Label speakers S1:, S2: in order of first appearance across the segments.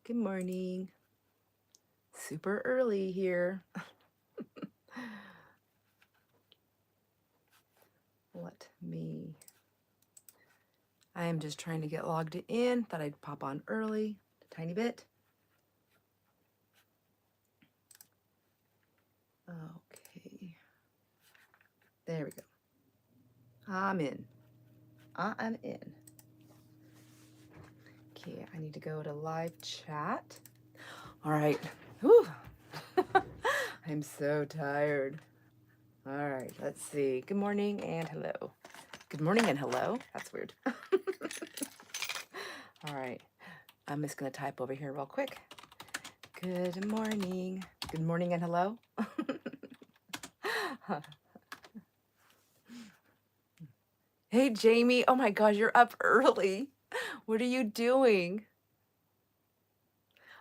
S1: Good morning. Super early here. I am just trying to get logged in. Thought I'd pop on early, a tiny bit. Okay. There we go. I'm in. I'm in. Okay, I need to go to live chat. All right. Whew. I'm so tired. All right, let's see. Good morning and hello. Good morning and hello. That's weird. All right. I'm just going to type over here real quick. Good morning. Good morning and hello. Hey, Jamie. Oh my gosh, you're up early. What are you doing?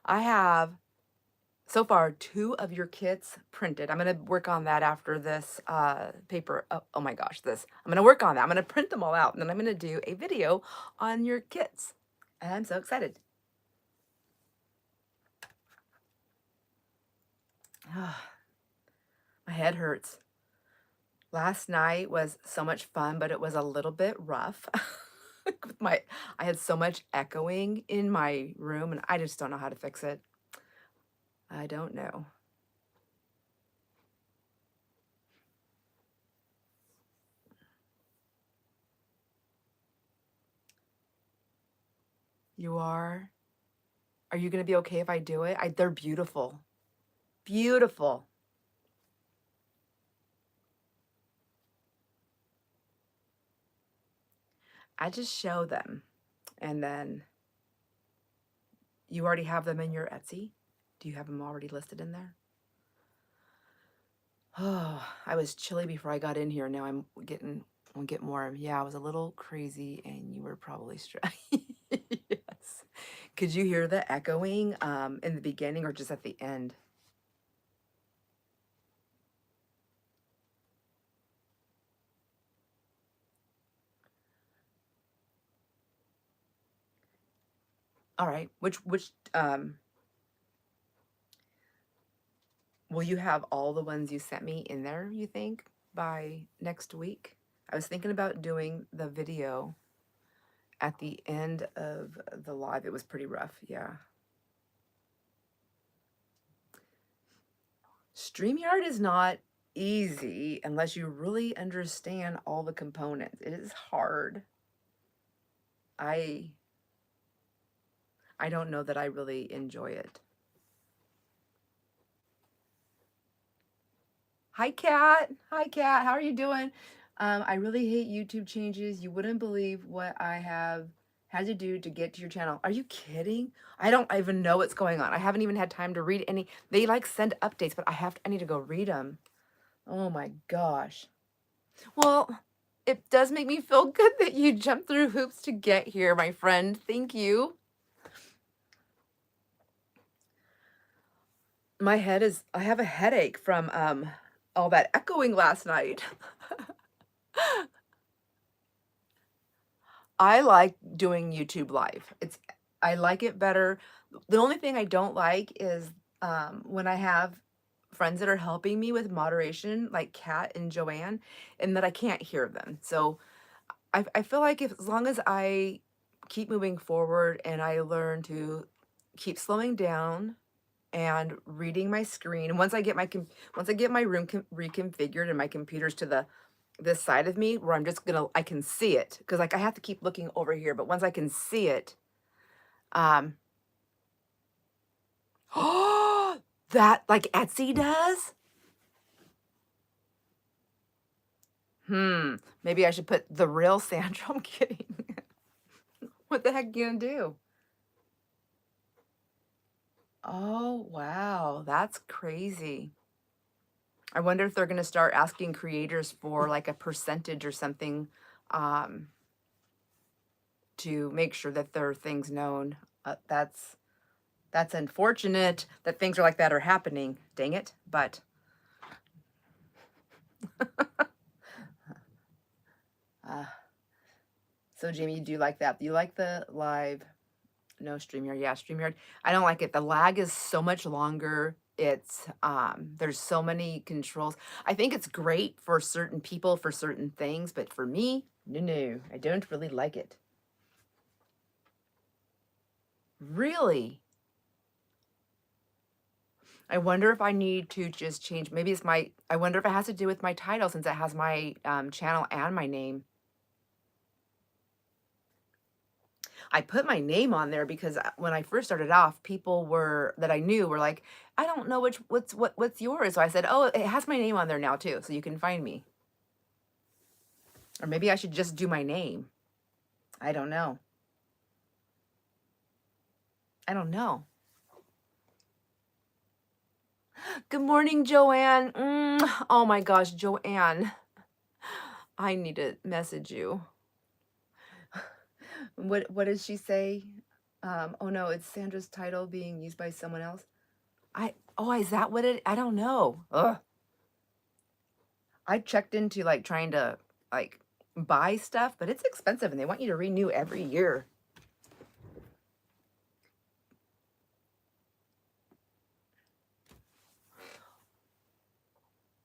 S1: I have so far 2 of your kits printed. I'm going to work on that after this paper. Oh my gosh, this. I'm going to work on that. I'm going to print them all out and then I'm going to do a video on your kits. And I'm so excited. My head hurts. Last night was so much fun, but it was a little bit rough. I had so much echoing in my room and I just don't know how to fix it. I don't know. You are? Are you going to be okay if I do it? They're beautiful. Beautiful. I just show them. And then you already have them in your Etsy? Do you have them already listed in there? Oh, I was chilly before I got in here. Now I'm getting warm. Yeah, I was a little crazy and you were probably stressed. Yes. Could you hear the echoing in the beginning or just at the end? All right. Which will you have all the ones you sent me in there, you think, by next week? I was thinking about doing the video at the end of the live. It was pretty rough, yeah. StreamYard is not easy unless you really understand all the components. It is hard. I don't know that I really enjoy it. Hi, Kat. Hi, Kat. How are you doing? I really hate YouTube changes. You wouldn't believe what I have had to do to get to your channel. Are you kidding? I don't even know what's going on. I haven't even had time to read any. They like send updates, but I need to go read them. Oh my gosh. Well, it does make me feel good that you jumped through hoops to get here, my friend. Thank you. My head is, I have a headache from all that echoing last night. I like doing YouTube live. I like it better. The only thing I don't like is when I have friends that are helping me with moderation, like Kat and Joanne, and that I can't hear them. So I feel like as long as I keep moving forward and I learn to keep slowing down and reading my screen, and once I get my room reconfigured and my computer's to this side of me where I can see it because like I have to keep looking over here, but once I can see it, um, oh, that like Etsy does. Maybe I should put the real Sandra. I'm kidding. What the heck are you gonna do? Oh, wow. That's crazy. I wonder if they're going to start asking creators for like a percentage or something to make sure that their things known. That's unfortunate that things are like that are happening. Dang it. But so Jamie, do you like that? Do you like the live No, StreamYard. Yeah, StreamYard. I don't like it. The lag is so much longer. There's so many controls. I think it's great for certain people for certain things, but for me, no, no, I don't really like it. Really? I wonder if I need to just change. Maybe it's my. I wonder if it has to do with my title since it has my channel and my name. I put my name on there because when I first started off, people were that I knew were like, I don't know what's yours. So I said, oh, it has my name on there now too, so you can find me. Or maybe I should just do my name. I don't know. I don't know. Good morning, Joanne. Oh my gosh, Joanne. I need to message you. What did she say? Oh no, it's Sandra's title being used by someone else. Is that what it? I don't know. Ugh. I checked into like trying to like buy stuff, but it's expensive and they want you to renew every year.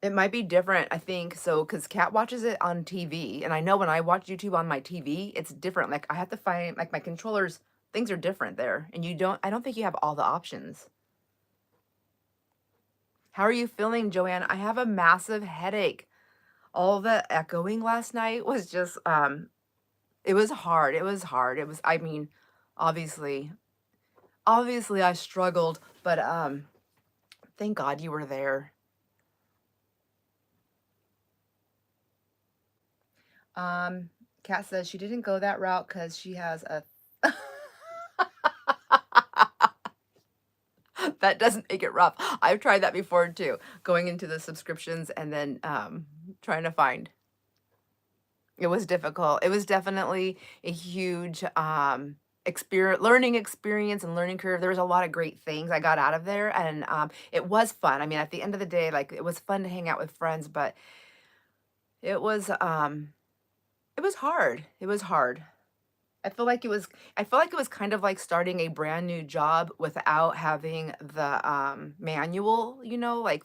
S1: It might be different, I think, so because Kat watches it on TV, and I know when I watch YouTube on my TV, it's different. Like I have to find like my controllers, things are different there, and I don't think you have all the options. How are you feeling, Joanne? I have a massive headache. All the echoing last night was just it was hard. It was hard. It was I mean, obviously I struggled, but thank God you were there. Kat says she didn't go that route because she has a that doesn't make it rough. I've tried that before too, going into the subscriptions and then trying to find. It was difficult. It was definitely a huge learning experience and learning curve. There was a lot of great things I got out of there, and it was fun. I mean, at the end of the day, like it was fun to hang out with friends, but it was it was hard. It was hard. I feel like it was kind of like starting a brand new job without having the manual, like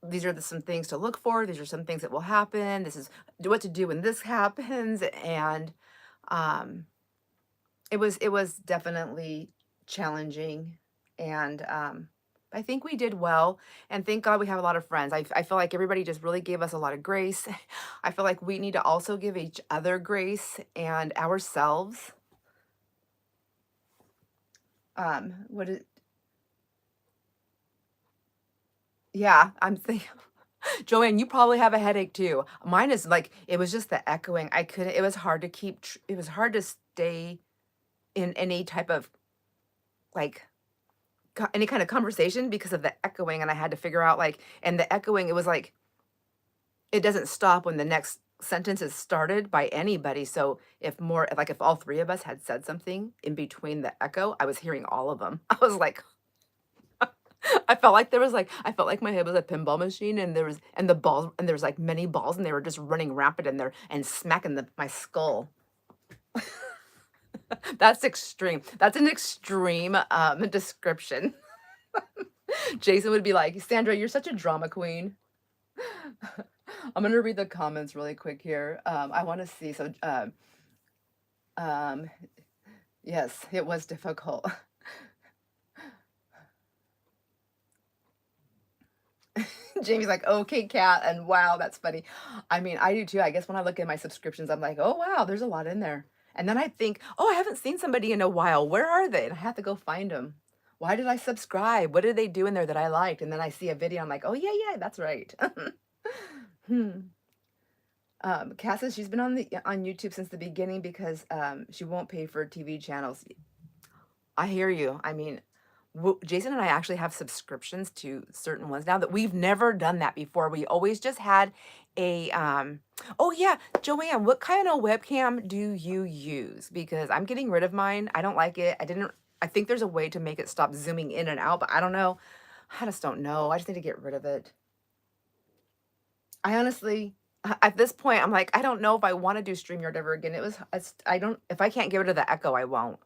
S1: these are some things to look for, these are some things that will happen, this is what to do when this happens, and um it was definitely challenging, and I think we did well, and thank God we have a lot of friends. I feel like everybody just really gave us a lot of grace. I feel like we need to also give each other grace and ourselves. What is Yeah, I'm thinking Joanne, you probably have a headache too. Mine is like it was just the echoing. I couldn't It was hard to it was hard to stay in any type of like any kind of conversation because of the echoing, and I had to figure out like and the echoing, it was like it doesn't stop when the next sentence is started by anybody. So if all three of us had said something in between the echo, I was hearing all of them. I was like I felt like my head was a pinball machine, and there was like many balls, and they were just running rampant in there and smacking my skull. That's extreme. That's an extreme description. Jason would be like, Sandra, you're such a drama queen. I'm gonna read the comments really quick here. I want to see. Um, yes, it was difficult. Jamie's like, okay, Kat, and wow, that's funny. I mean, I do too. I guess when I look at my subscriptions, I'm like, oh wow, there's a lot in there. And then I think, oh, I haven't seen somebody in a while. Where are they? And I have to go find them. Why did I subscribe? What did they do in there that I liked? And then I see a video, I'm like, oh yeah, yeah, that's right. Hmm. Kat says she's been on YouTube since the beginning because she won't pay for TV channels. I hear you. I mean, Jason and I actually have subscriptions to certain ones now that we've never done that before. We always just had a oh yeah, Joanne, what kind of webcam do you use? Because I'm getting rid of mine. I don't like it. I think there's a way to make it stop zooming in and out, but I don't know. I just don't know. I just need to get rid of it. I honestly, at this point, I'm like, I don't know if I want to do StreamYard ever again. I don't, if I can't get rid of the echo, I won't.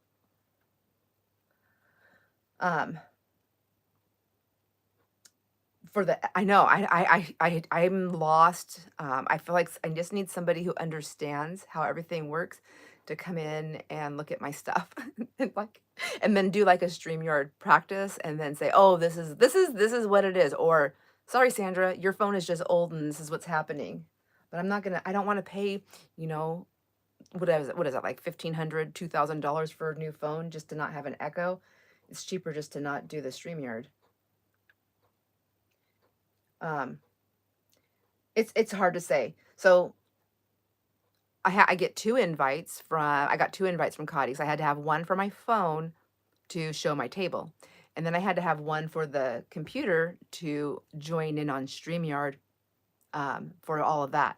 S1: Um, for the I know, I'm lost. I feel like I just need somebody who understands how everything works to come in and look at my stuff and like and then do like a StreamYard practice and then say, "Oh, this is what it is," or "Sorry, Sandra, your phone is just old and this is what's happening." But I don't want to pay, you know, what is it, like 1,500, $2,000 for a new phone just to not have an echo. It's cheaper just to not do the StreamYard. Um, it's hard to say. So I get I got two invites from Cotty. So I had to have one for my phone to show my table. And then I had to have one for the computer to join in on StreamYard for all of that.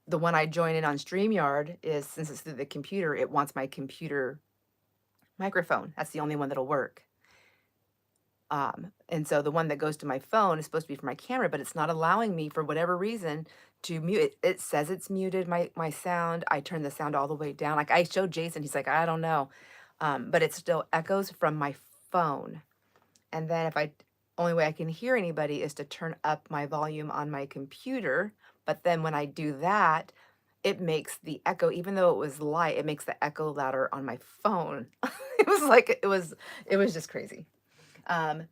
S1: The one I join in on StreamYard is, since it's through the computer, it wants my computer microphone. That's the only one that'll work. And so the one that goes to my phone is supposed to be for my camera, but it's not allowing me for whatever reason to mute it. It says it's muted my sound. I turn the sound all the way down. Like I showed Jason, he's like, I don't know. But it still echoes from my phone. And then if I only way I can hear anybody is to turn up my volume on my computer. But then when I do that, it makes the echo, even though it was light, it makes the echo louder on my phone. It was just crazy. Um,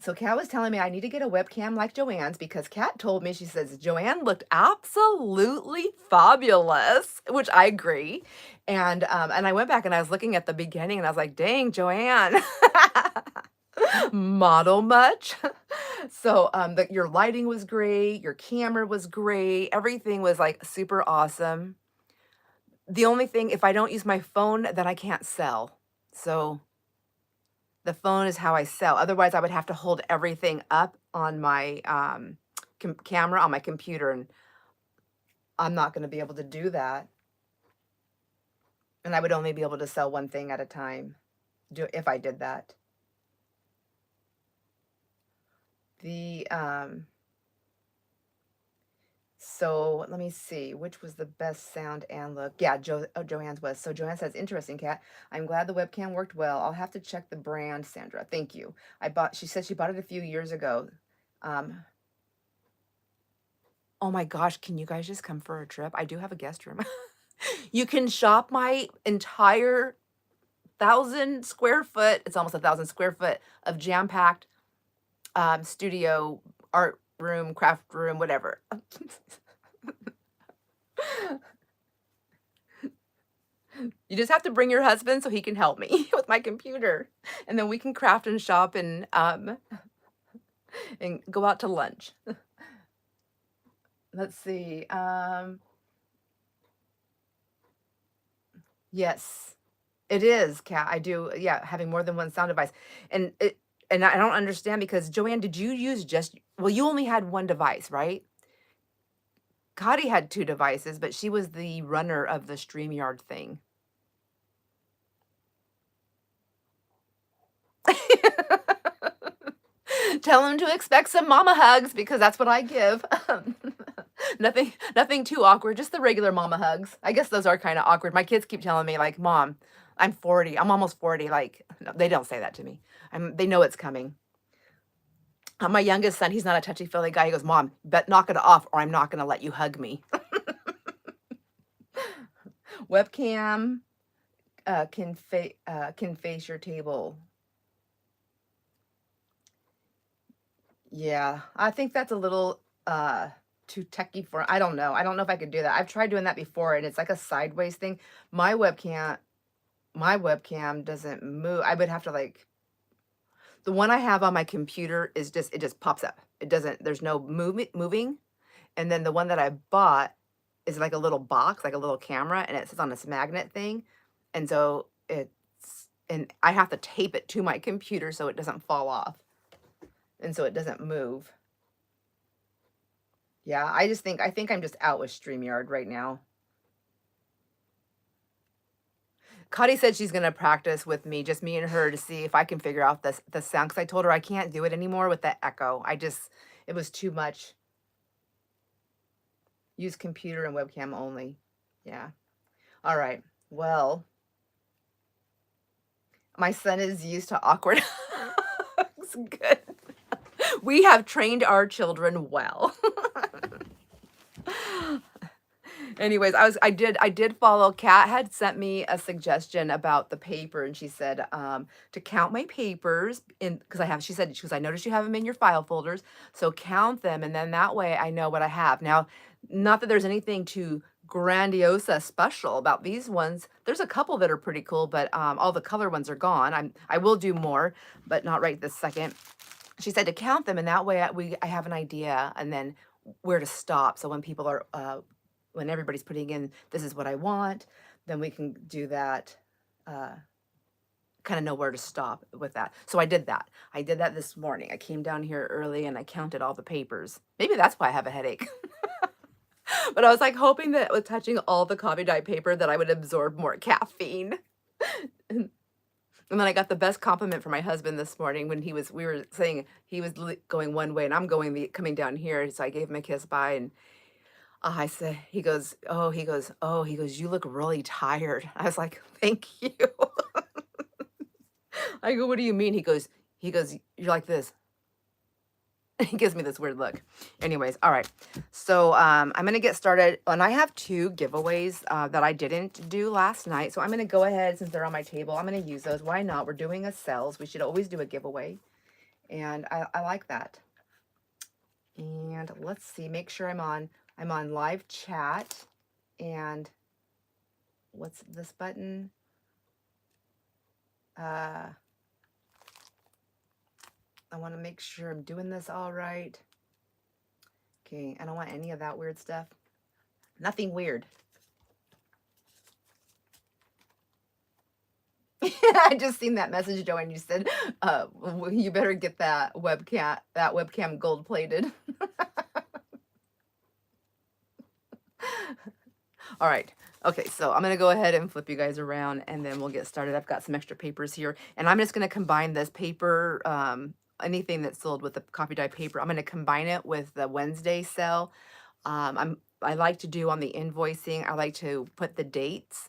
S1: so Kat was telling me I need to get a webcam like Joanne's because Kat told me, she says, Joanne looked absolutely fabulous, which I agree. And I went back and I was looking at the beginning and I was like, dang, Joanne, model much? So your lighting was great, your camera was great, everything was like super awesome. The only thing, if I don't use my phone, then I can't sell. So the phone is how I sell. Otherwise, I would have to hold everything up on my camera on my computer, and I'm not going to be able to do that. And I would only be able to sell one thing at a time if I did that. The So let me see, which was the best sound and look? Yeah, Joanne's was. So Joanne says, interesting, Kat. I'm glad the webcam worked well. I'll have to check the brand, Sandra. Thank you. She said she bought it a few years ago. Um, oh my gosh, can you guys just come for a trip? I do have a guest room. You can shop my entire 1,000 square foot, it's almost 1,000 square foot of jam-packed studio, art room, craft room, whatever. You just have to bring your husband so he can help me with my computer. And then we can craft and shop and go out to lunch. Let's see. Yes, it is, Kat. I do, yeah, having more than one sound device. And I don't understand because Joanne, did you use well, you only had one device, right? Cotty had two devices, but she was the runner of the StreamYard thing. Tell him to expect some mama hugs because that's what I give. Nothing too awkward, just the regular mama hugs. I guess those are kind of awkward. My kids keep telling me like, "Mom, I'm 40. I'm almost 40." Like, no, they don't say that to me. They know it's coming. My youngest son, he's not a touchy-feely guy. He goes, "Mom, bet knock it off or I'm not going to let you hug me." Webcam can face your table. Yeah, I think that's a little too techy for, I don't know. I don't know if I could do that. I've tried doing that before and it's like a sideways thing. My webcam my webcam doesn't move. I would have to like, the one I have on my computer is just, it just pops up. It doesn't, there's no moving. And then the one that I bought is like a little box, like a little camera, and it sits on this magnet thing. And so and I have to tape it to my computer so it doesn't fall off. And so it doesn't move. Yeah, I think I'm just out with StreamYard right now. Cuddy said she's gonna practice with me, just me and her, to see if I can figure out the sound. Because I told her I can't do it anymore with the echo. It was too much. Use computer and webcam only. Yeah. All right. Well, My son is used to awkward hugs. Good. We have trained our children well. Anyways, I did follow. Kat had sent me a suggestion about the paper, and she said to count my papers in because she goes, I noticed you have them in your file folders, so count them, and then that way I know what I have. Now, not that there's anything too grandiosa special about these ones. There's a couple that are pretty cool, but all the color ones are gone. I will do more, but not right this second. She said to count them, and that way I have an idea, and then where to stop. So when people are when everybody's putting in, this is what I want, then we can do that, kind of know where to stop with that. So I did that. I did that this morning. I came down here early and I counted all the papers. Maybe that's why I have a headache. But I was like hoping that with touching all the coffee dye paper that I would absorb more caffeine. And then I got the best compliment from my husband this morning when we were saying he was going one way and I'm coming down here. So I gave him a kiss bye, and I said, he goes, you look really tired. I was like, thank you. I go, what do you mean? He goes, you're like this. He gives me this weird look. Anyways, all right. So I'm going to get started. And I have 2 giveaways that I didn't do last night. So I'm going to go ahead, since they're on my table, I'm going to use those. Why not? We're doing a sales. We should always do a giveaway. And I like that. And let's see, make sure I'm on live chat. And what's this button? I want to make sure I'm doing this all right. Okay, I don't want any of that weird stuff. Nothing weird. I just seen that message, Joanne. You said, you better get that webcam gold plated. All right. Okay, so I'm going to go ahead and flip you guys around, and then we'll get started. I've got some extra papers here, and I'm just going to combine this paper, anything that's sold with the coffee dye paper. I'm going to combine it with the Wednesday sale. I like to do on the invoicing, I like to put the dates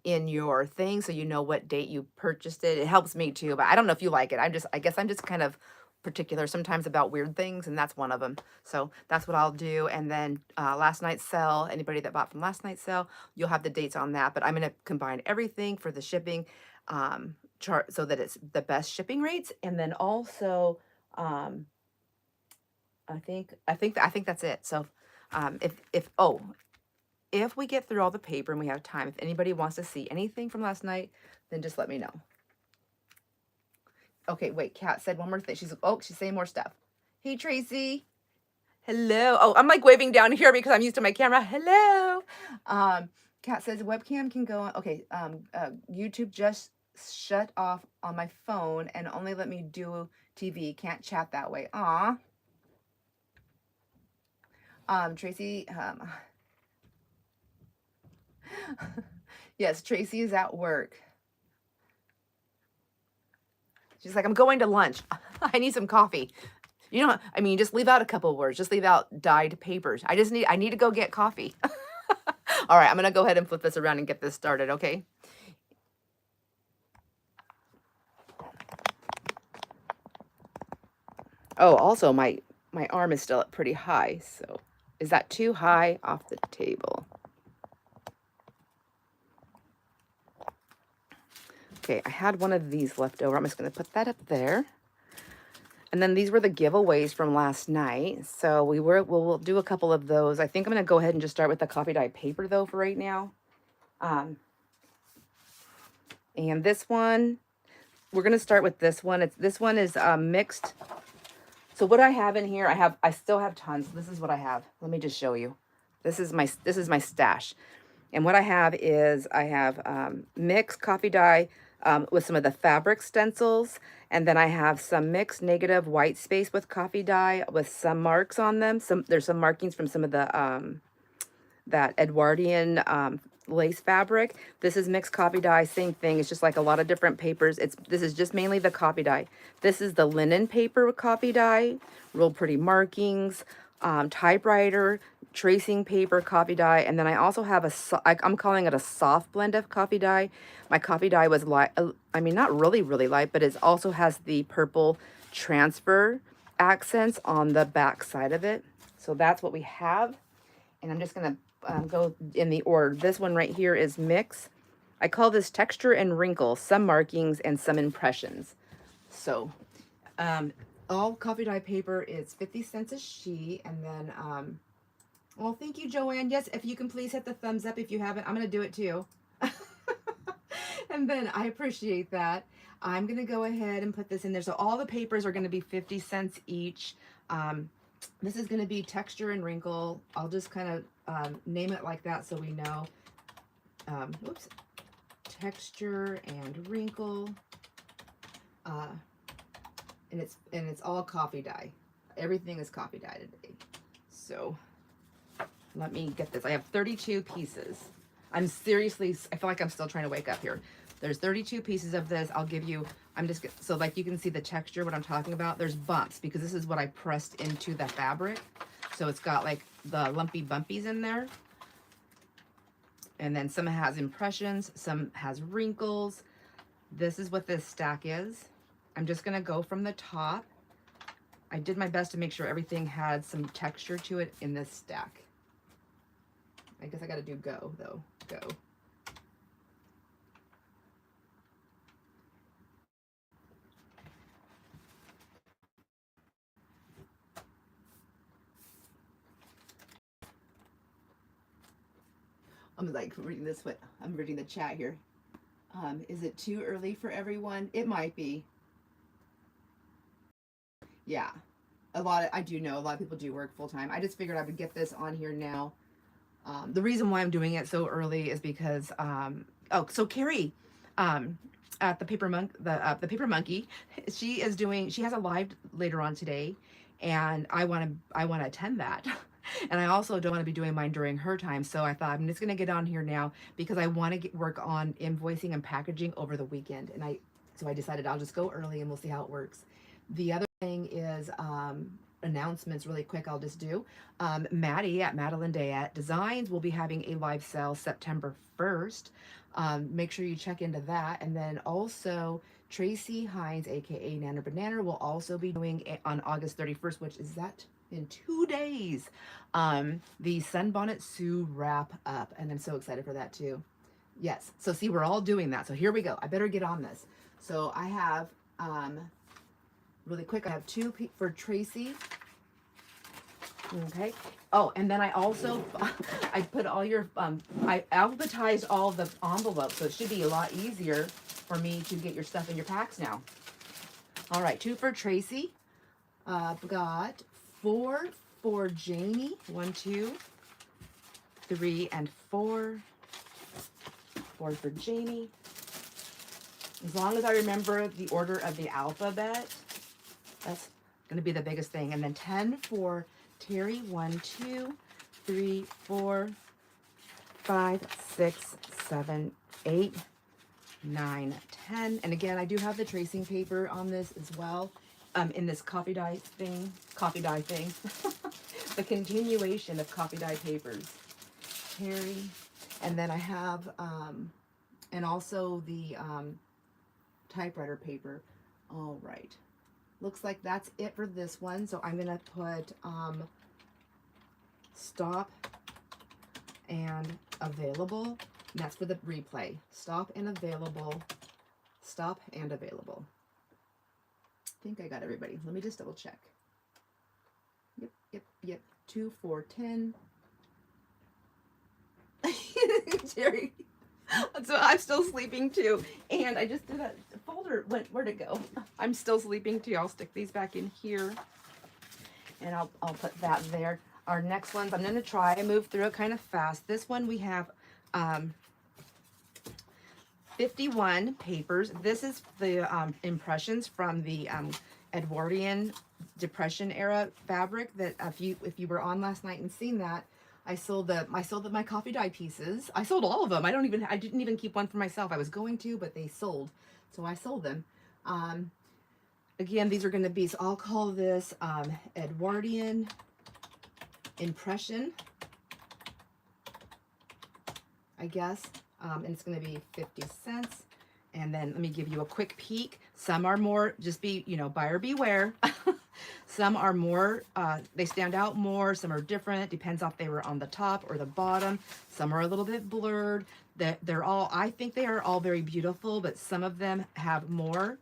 S1: in your thing so you know what date you purchased it. It helps me too, but I don't know if you like it. I guess I'm just kind of particular sometimes about weird things, and that's one of them. So that's what I'll do. And then last night's sale, anybody that bought from last night's sale, you'll have the dates on that. But I'm going to combine everything for the shipping chart so that it's the best shipping rates. And then also, I think that's it. So if we get through all the paper and we have time, if anybody wants to see anything from last night, then just let me know. Okay, wait, Kat said one more thing. She's saying more stuff. Hey, Tracy. Hello. Oh, I'm like waving down here because I'm used to my camera. Hello. Kat says webcam can go on. Okay, YouTube just shut off on my phone and only let me do TV. Can't chat that way. Aw. Tracy, yes, Tracy is at work. She's like, I'm going to lunch. I need some coffee. You know, I mean, just leave out a couple words. Just leave out dyed papers. I need to go get coffee. All right, I'm going to go ahead and flip this around and get this started, okay? Oh, also, my arm is still up pretty high, so is that too high off the table? Okay, I had one of these left over. I'm just going to put that up there. And then these were the giveaways from last night. So we'll do a couple of those. I think I'm going to go ahead and just start with the coffee dye paper though for right now. And this one, we're going to start with this one. This one is mixed. So what I have in here, I still have tons. This is what I have. Let me just show you. This is my stash. And what I have is mixed coffee dye with some of the fabric stencils. And then I have some mixed negative white space with coffee dye with some marks on them. There's some markings from some of the that Edwardian lace fabric. This is mixed coffee dye, same thing. It's just like a lot of different papers. This is just mainly the coffee dye. This is the linen paper with coffee dye, real pretty markings, typewriter, tracing paper coffee dye, and then I also have I'm calling it a soft blend of coffee dye. My coffee dye was light, I mean, not really, really light, but it also has the purple transfer accents on the back side of it. So that's what we have. And I'm just gonna go in the order. This one right here is Mix. I call this Texture and Wrinkle, some markings and some impressions. So all coffee dye paper is 50 cents a sheet. And then, well, thank you, Joanne. Yes, if you can please hit the thumbs up if you haven't. I'm going to do it too. And then I appreciate that. I'm going to go ahead and put this in there. So all the papers are going to be 50 cents each. This is going to be Texture and Wrinkle. I'll just kind of name it like that so we know. Whoops. Texture and Wrinkle. And it's all coffee dye. Everything is coffee dye today. So let me get this. I have 32 pieces. I feel like I'm still trying to wake up here. There's 32 pieces of this. I'll give you, so like you can see the texture, what I'm talking about. There's bumps because this is what I pressed into the fabric. So it's got like the lumpy bumpies in there. And then some has impressions, some has wrinkles. This is what this stack is. I'm just gonna go from the top. I did my best to make sure everything had some texture to it in this stack. I guess I gotta do go though, go. I'm like reading this, I'm reading the chat here. Is it too early for everyone? It might be. Yeah, I do know a lot of people do work full time. I just figured I would get this on here now. The reason why I'm doing it so early is because, so Carrie, at the Paper Paper Monkey, she has a live later on today, and I want to attend that. And I also don't want to be doing mine during her time. So I thought I'm just going to get on here now because I want to work on invoicing and packaging over the weekend. And so I decided I'll just go early and we'll see how it works. The other thing is, announcements really quick I'll just do. Maddie at Madeline Dayette Designs will be having a live sale September 1st. Make sure you check into that. And then also Tracy Hines, aka Nana Banana, will also be doing it on August 31st, which is that in 2 days, the Sunbonnet Sue wrap up. And I'm so excited for that too. Yes. So see, we're all doing that. So here we go. I better get on this. So I have, really quick, I have 2 for Tracy. Okay. Oh, and then I also, I put all your, I alphabetized all the envelopes, so it should be a lot easier for me to get your stuff in your packs now. All right, 2 for Tracy. I've got 4 for Jamie. 1, 2, 3, and 4. 4 for Jamie. As long as I remember the order of the alphabet, that's going to be the biggest thing. And then 10 for Terry. 1, 2, 3, 4, 5, 6, 7, 8, 9, 10. And again, I do have the tracing paper on this as well. In this coffee dye thing, the continuation of coffee dye papers. Terry. And then I have, and also the typewriter paper. All right. Looks like that's it for this one. So I'm going to put stop and available. And that's for the replay. Stop and available. Stop and available. I think I got everybody. Let me just double check. Yep. 2, 4, 10. Jerry. So I'm still sleeping too. And I just did a folder. Where'd it go? I'm still sleeping too. I'll stick these back in here. And I'll put that there. Our next ones, I'm going to try and move through it kind of fast. This one we have 51 papers. This is the impressions from the Edwardian Depression era fabric that if you were on last night and seen that, I sold my coffee dye pieces. I sold all of them. I didn't even keep one for myself. I was going to, but they sold. So I sold them. Again, these are going to be, so I'll call this Edwardian Impression. I guess. And it's going to be 50 cents. And then let me give you a quick peek. Some are more, just be, you know, buyer beware. Some are more, they stand out more. Some are different. Depends if they were on the top or the bottom. Some are a little bit blurred. They're all, I think they are all very beautiful, but some of them have more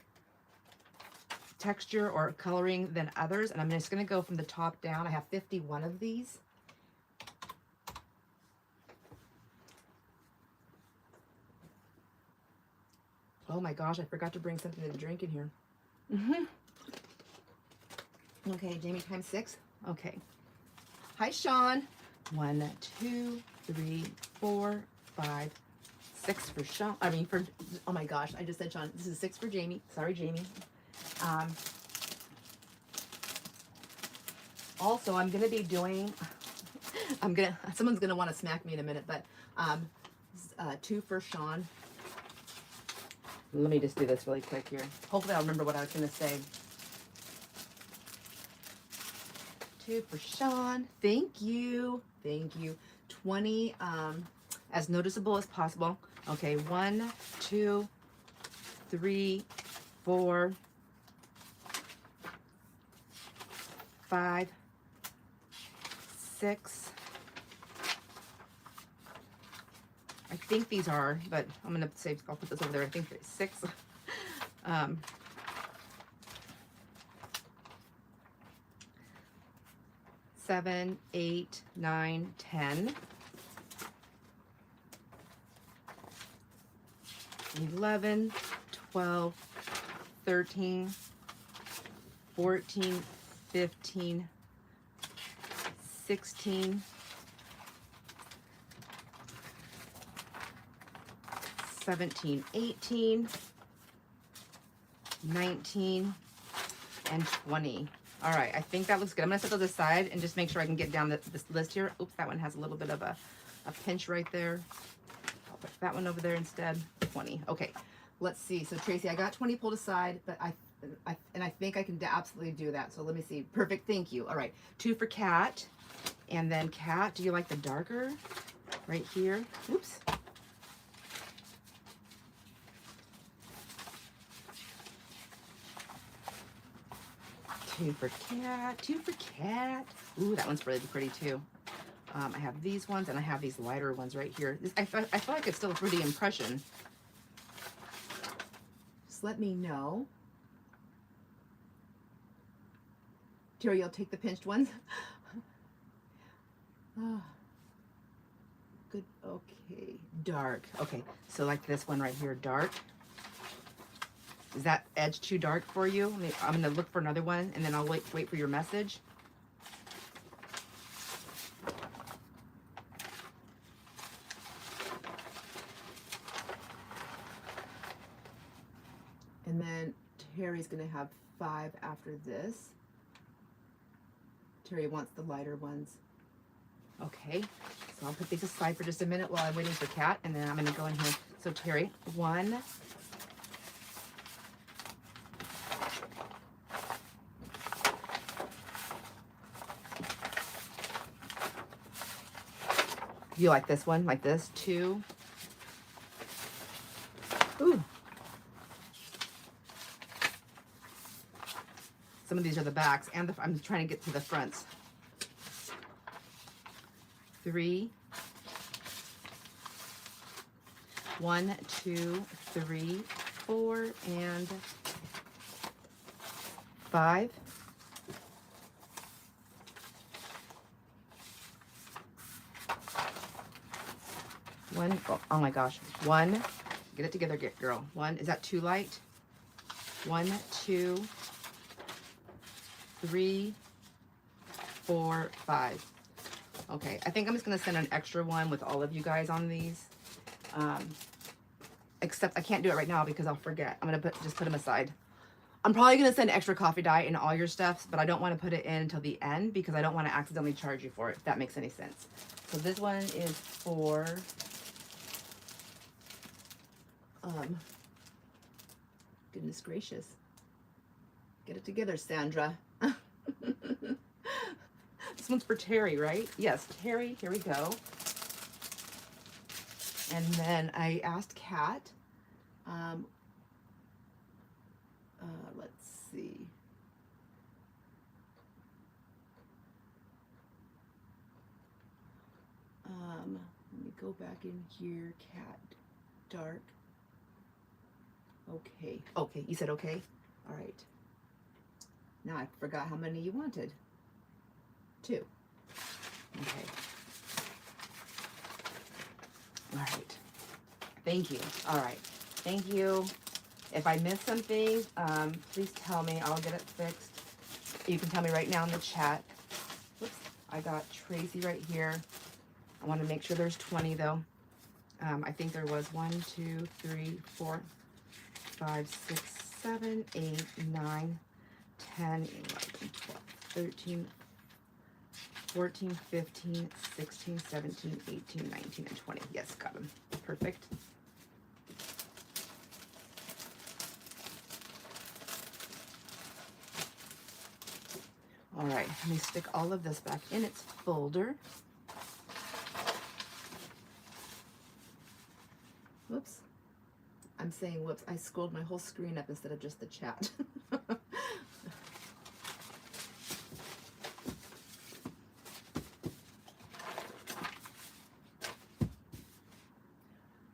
S1: texture or coloring than others. And I'm just going to go from the top down. I have 51 of these. Oh my gosh, I forgot to bring something to drink in here. Okay, Jamie times 6. Okay. Hi, Sean. 1, 2, 3, 4, 5, 6 for Sean. I mean, for, oh my gosh, I just said Sean. This is 6 for Jamie. Sorry, Jamie. Also, I'm going to be doing, someone's going to want to smack me in a minute, but 2 for Sean. Let me just do this really quick here. Hopefully I'll remember what I was going to say. 2 for Sean. Thank you. Thank you. 20, as noticeable as possible. Okay, 1, 2, 3, 4, 5, 6. I think these are, but I'm going to say, I'll put this over there. I think it's 6. 7, 8, 9, 10. 11, 12, 13, 14, 15, 16, 17, 18, 19, and 20. All right, I think that looks good. I'm gonna set those aside and just make sure I can get down this list here. Oops, that one has a little bit of a pinch right there. I'll put that one over there instead. 20. Okay, let's see. So Tracy, I got 20 pulled aside, but I think I can absolutely do that. So let me see. Perfect. Thank you. All right, 2 for Cat, and then Cat. Do you like the darker right here? Oops. 2 for Cat, 2 for Cat. Ooh, that one's really pretty too. I have these ones and I have these lighter ones right here. I feel like it's still a pretty impression. Just let me know. Terry, you'll take the pinched ones. Oh, good. Okay. Dark. Okay. So like this one right here, dark. Is that edge too dark for you? I'm going to look for another one, and then I'll wait for your message. And then Terry's going to have 5 after this. Terry wants the lighter ones. Okay, so I'll put these aside for just a minute while I'm waiting for Cat, and then I'm going to go in here. So Terry, 1, 2. You like this one, like this? 2. Ooh. Some of these are the backs, and I'm trying to get to the fronts. 3. 1, 2, 3, 4, and 5. One, oh my gosh. 1, get it together, girl. 1, is that too light? 1, 2, 3, 4, 5. Okay, I think I'm just gonna send an extra one with all of you guys on these. Except I can't do it right now because I'll forget. I'm gonna just put them aside. I'm probably gonna send extra coffee dye in all your stuffs, but I don't want to put it in until the end because I don't want to accidentally charge you for it, if that makes any sense. So this one is for goodness gracious. Get it together, Sandra. This one's for Terry, right? Yes, Terry, here we go. And then I asked Kat, um, let's see. Let me go back in here. Cat, dark. Okay. Okay. You said okay? All right. Now I forgot how many you wanted. 2. Okay. All right. Thank you. All right. Thank you. If I missed something, please tell me. I'll get it fixed. You can tell me right now in the chat. Whoops. I got Tracy right here. I want to make sure there's 20 though. I think there was 1, 2, 3, 4, 5, 6, 7, 8, 9, 10, 11, 12, 13, 14, 15, 16, 17, 18, 19, and 20. Yes, got them. Perfect. All right, let me stick all of this back in its folder. Whoops. I'm saying whoops. I scrolled my whole screen up instead of just the chat.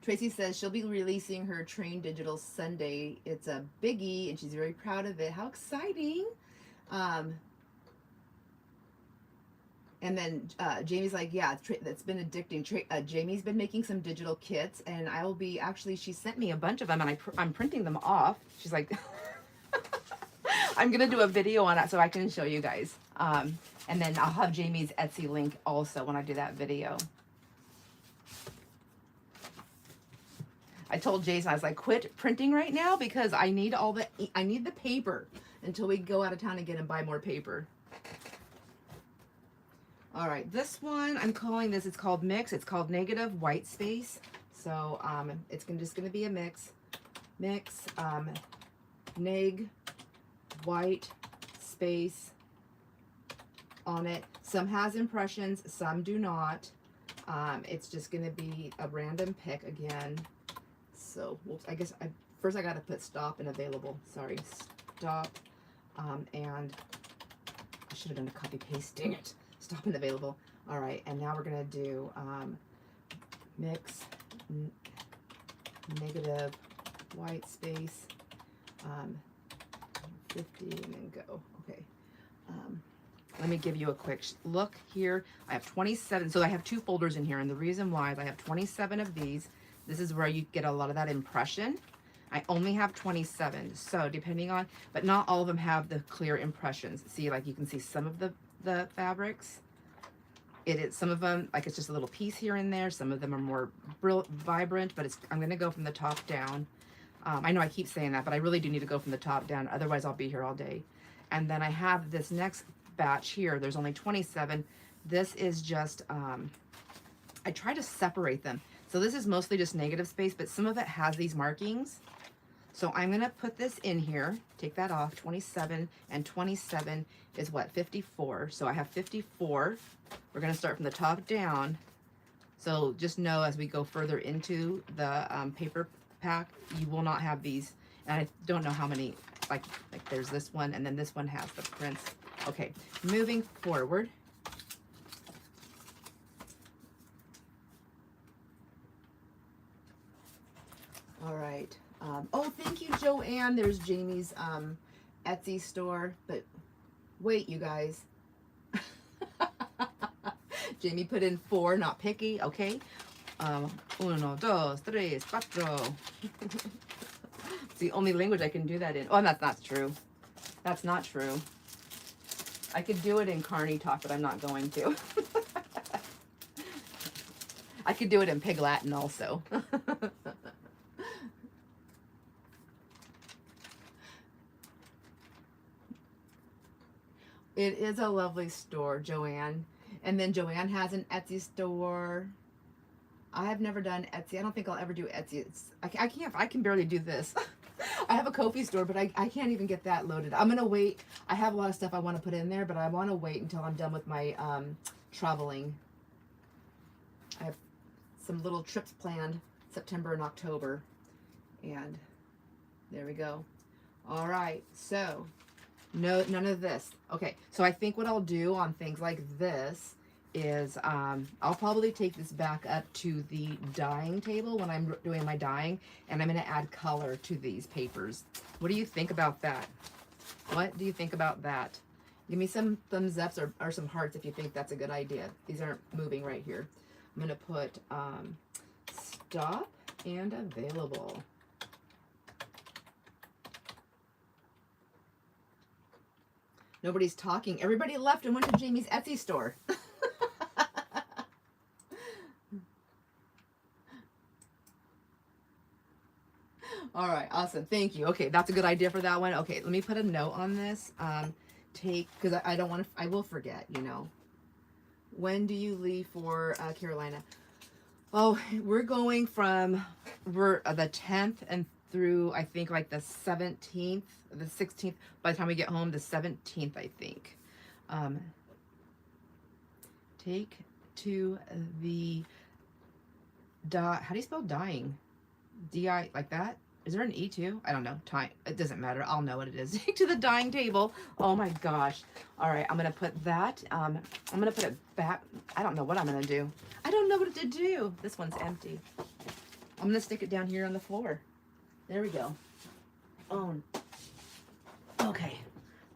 S1: Tracy says she'll be releasing her Train Digital Sunday. It's a biggie, and she's very proud of it. How exciting! And then Jamie's like, yeah, that's been addicting. Jamie's been making some digital kits, and I will be actually. She sent me a bunch of them, and I'm printing them off. She's like, I'm gonna do a video on it so I can show you guys. And then I'll have Jamie's Etsy link also when I do that video. I told Jason, I was like, quit printing right now because I need the paper until we go out of town again and buy more paper. All right, this one, I'm calling this, it's called Mix. It's called Negative White Space. So it's just gonna be a mix. Mix, neg, white space on it. Some has impressions, some do not. It's just gonna be a random pick again. So, whoops, I guess first I gotta put stop and available. Sorry, stop, and I should have done a copy paste, dang it. Stop and available. All right, and now we're gonna do mix negative white space 50 and then go. Okay. Let me give you a quick look here. I have 27, so I have 2 folders in here, and the reason why is I have 27 of these. This is where you get a lot of that impression. I only have 27, so depending on, but not all of them have the clear impressions. See, like you can see some of the fabrics. Some of them, like it's just a little piece here and there. Some of them are more vibrant, but I'm gonna go from the top down. I know I keep saying that, but I really do need to go from the top down. Otherwise I'll be here all day. And then I have this next batch here. There's only 27. This is just, I try to separate them. So this is mostly just negative space, but some of it has these markings. So I'm gonna put this in here, take that off, 27, and 27 is what, 54. So I have 54. We're gonna start from the top down. So just know as we go further into the paper pack, you will not have these. And I don't know how many, like there's this one, and then this one has the prints. Okay, moving forward. All right. Oh, thank you, Joanne. There's Jamie's Etsy store. But wait, you guys. Jamie put in 4, not picky. Okay. 1, 2, 3, 4. It's the only language I can do that in. Oh, that's not true. That's not true. I could do it in Carney talk, but I'm not going to. I could do it in Pig Latin also. It is a lovely store, Joanne. And then Joanne has an Etsy store. I have never done Etsy. I don't think I'll ever do Etsy. I can barely do this. I have a Ko-fi store, but I can't even get that loaded. I'm going to wait. I have a lot of stuff I want to put in there, but I want to wait until I'm done with my traveling. I have some little trips planned September and October. And there we go. All right, so no, none of this. Okay, so I think what I'll do on things like this is I'll probably take this back up to the dyeing table when I'm doing my dyeing, and I'm going to add color to these papers. What do you think about that? What do you think about that? Give me some thumbs ups or some hearts if you think that's a good idea. These aren't moving right here. I'm going to put stop and available. Nobody's talking. Everybody left and went to Jamie's Etsy store. All right, awesome. Thank you. Okay, that's a good idea for that one. Okay, let me put a note on this. Because I don't want to, I will forget, you know. When do you leave for Carolina? Oh, we're going from the 10th and through, I think, like the 17th, the 16th. By the time we get home, the 17th, I think. Take to the how do you spell dying? D-I, like that? Is there an E too? I don't know. Time. It doesn't matter. I'll know what it is. Take to the dyeing table. Oh my gosh. All right. I'm going to put that. I'm going to put it back. I don't know what I'm going to do. I don't know what to do. This one's empty. I'm going to stick it down here on the floor. There we go. Oh. Okay.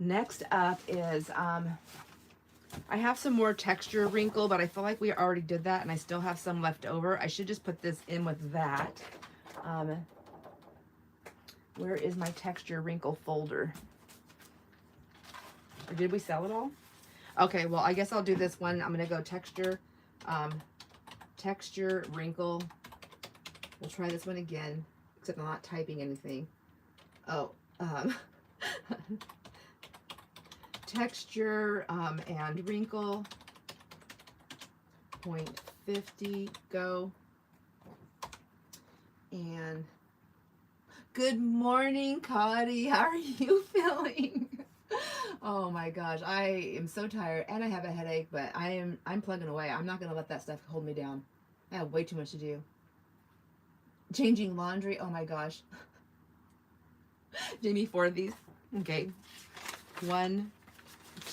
S1: Next up is, I have some more texture wrinkle, but I feel like we already did that and I still have some left over. I should just put this in with that. Where is my texture wrinkle folder? Or did we sell it all? Okay, well, I guess I'll do this one. I'm going to go texture, texture wrinkle. We'll try this one again, except I'm not typing anything. Oh, texture and wrinkle, 0.50, go. And good morning, Cody. How are you feeling? Oh my gosh, I am so tired and I have a headache, but I'm plugging away. I'm not gonna let that stuff hold me down. I have way too much to do. Changing laundry. Oh my gosh. Jamie, 4 of these. Okay. 1,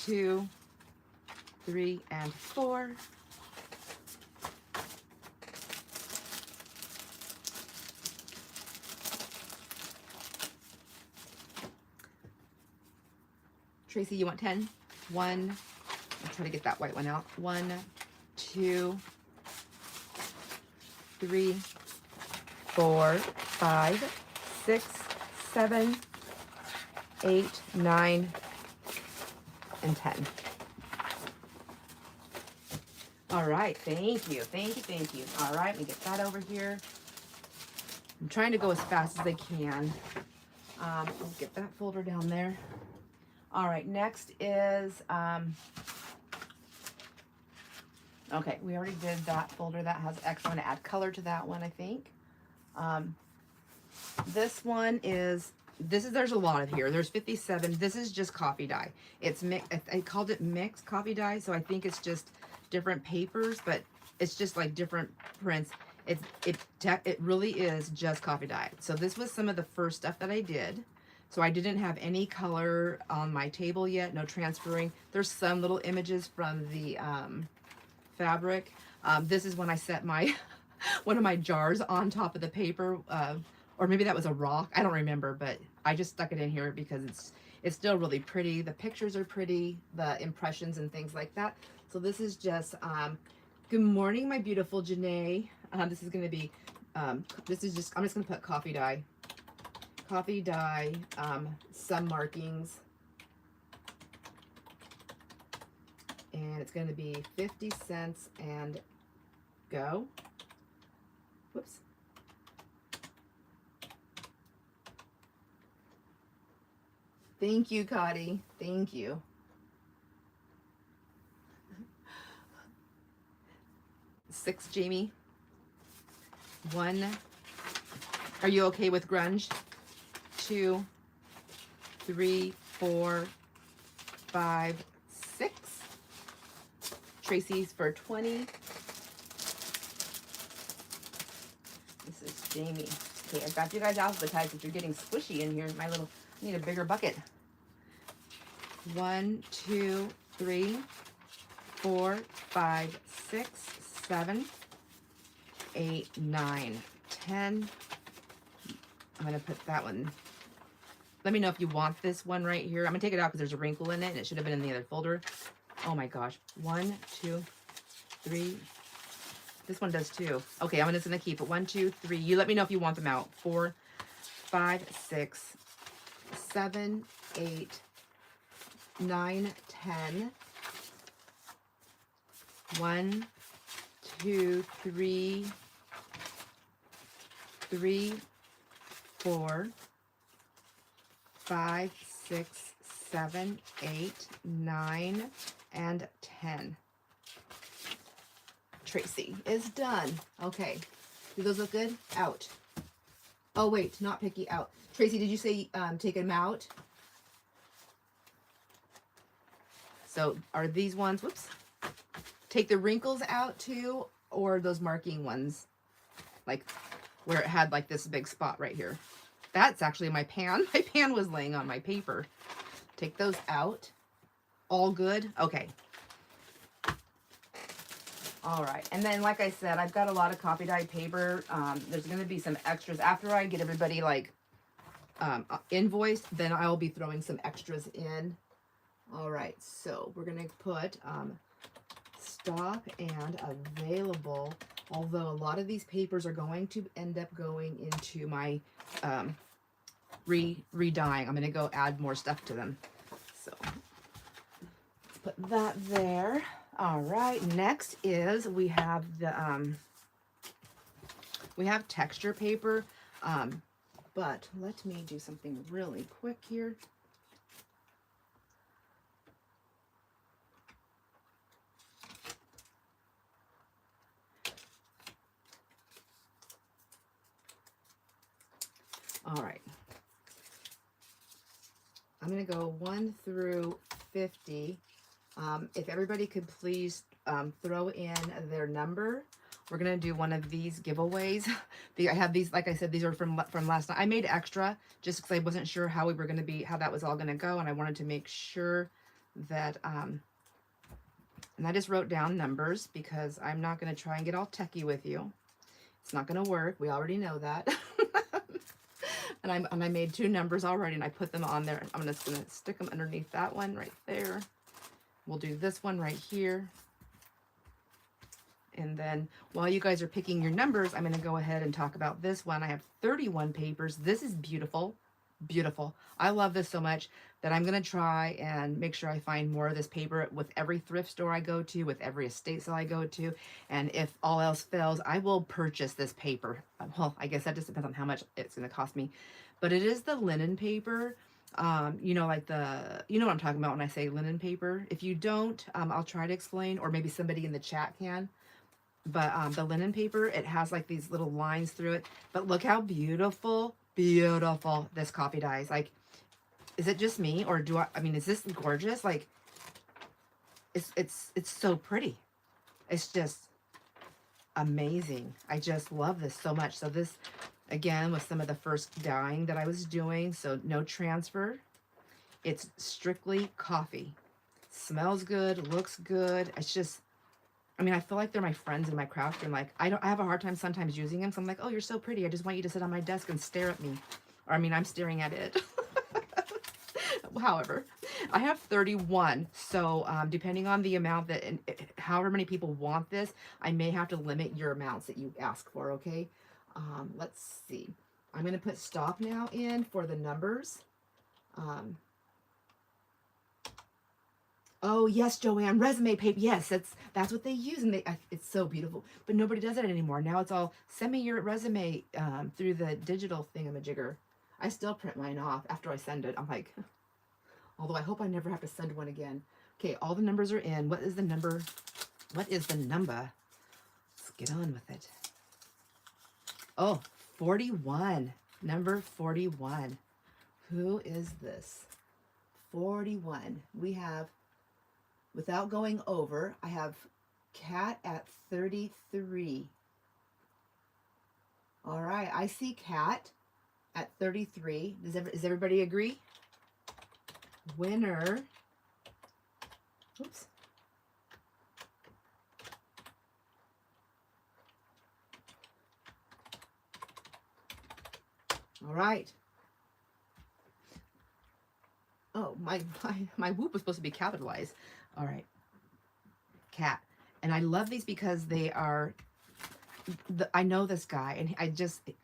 S1: 2, 3, and 4. Tracy, you want 10? 1, I'll try to get that white one out. 1, 2, 3, 4, 5, 6, 7, 8, 9, and 10. All right, thank you, thank you, thank you. All right, let me get that over here. I'm trying to go as fast as I can. I'll get that folder down there. All right, next is, okay, we already did that folder. That has X. I'm going to add color to that one, I think. This one is, there's a lot of here. There's 57. This is just coffee dye. It's I called it mixed coffee dye, so I think it's just different papers, but it's just like different prints. It really is just coffee dye. So this was some of the first stuff that I did. So I didn't have any color on my table yet, no transferring. There's some little images from the fabric. This is when I set my one of my jars on top of the paper, or maybe that was a rock. I don't remember, but I just stuck it in here because it's still really pretty. The pictures are pretty, the impressions and things like that. So this is just, good morning, my beautiful Janae. This is going to be, this is just, I'm just going to put coffee dye. Coffee dye, some markings, and it's going to be 50 cents and go. Whoops. Thank you, Cotty. Thank you. Six, Jamie. 1. Are you okay with grunge? 2, 3, 4, 5, 6. Tracy's for 20. This is Jamie. Okay, I've got you guys alphabetized, but you're getting squishy in here. My little, I need a bigger bucket. 1, 2, 3, 4, 5, 6, 7, 8, 9, 10. I'm going to put that one. Let me know if you want this one right here. I'm going to take it out because there's a wrinkle in it, and it should have been in the other folder. Oh my gosh. 1, 2, 3. This one does too. Okay, I'm just going to keep it. 1, 2, 3. You let me know if you want them out. 4, 5, 6, 7, 8, 9, 10. 1, 2, 3, 3, 4, 5, 6, 7, 8, 9, and 10. Tracy is done. Okay. Do those look good? Out. Oh, wait, not picky, out. Tracy, did you say take them out? So are these ones, whoops, take the wrinkles out too, or those marking ones, like where it had like this big spot right here. That's actually my pan. My pan was laying on my paper. Take those out. All good? Okay. All right. And then, like I said, I've got a lot of copy dyed paper. There's going to be some extras. After I get everybody like invoiced, then I'll be throwing some extras in. All right. So we're going to put stop and available. Although a lot of these papers are going to end up going into my re-dyeing. I'm going to go add more stuff to them. So let's put that there. All right. Next is we have the we have texture paper, but let me do something really quick here. All right. I'm going to go 1 through 50. If everybody could please throw in their number. We're going to do one of these giveaways. I have these, like I said, these are from last night. I made extra just because I wasn't sure how we were going to be, how that was all going to go. And I wanted to make sure that, and I just wrote down numbers because I'm not going to try and get all techie with you. It's not going to work. We already know that. And I made 2 numbers already and I put them on there. I'm just going to stick them underneath that one right there. We'll do this one right here. And then while you guys are picking your numbers, I'm going to go ahead and talk about this one. I have 31 papers. This is beautiful. Beautiful. I love this so much that I'm going to try and make sure I find more of this paper with every thrift store I go to, with every estate sale I go to. And if all else fails, I will purchase this paper. Well, I guess that just depends on how much it's going to cost me. But it is the linen paper. You know, like you know what I'm talking about when I say linen paper. If you don't, I'll try to explain, or maybe somebody in the chat can. But the linen paper, it has like these little lines through it. But look how beautiful, beautiful this copy dye is. Like, is it just me, or I mean, is this gorgeous? Like, it's so pretty. It's just amazing. I just love this so much. So this, again, was some of the first dyeing that I was doing. So no transfer. It's strictly coffee. Smells good, looks good. It's just, I mean, I feel like they're my friends in my craft room. Like, I have a hard time sometimes using them. So I'm like, oh, you're so pretty. I just want you to sit on my desk and stare at me. Or, I mean, I'm staring at it. However, I have 31. So depending on the amount that, and however many people want this, I may have to limit your amounts that you ask for, okay? Let's see. I'm going to put stop now in for the numbers. Oh yes, Joanne, resume paper. Yes, that's what they use, and it's so beautiful. But nobody does it anymore. Now it's all send me your resume through the digital thingamajigger. I still print mine off after I send it. I'm like, although I hope I never have to send one again. Okay, all the numbers are in. What is the number? What is the number? Let's get on with it. Oh, 41. Number 41. Who is this? 41. We have, without going over, I have Cat at 33. All right, I see Cat at 33. Does everybody agree? Winner. Oops. All right. Oh, my whoop was supposed to be capitalized. All right. Cat. And I love these because they are, I know this guy and I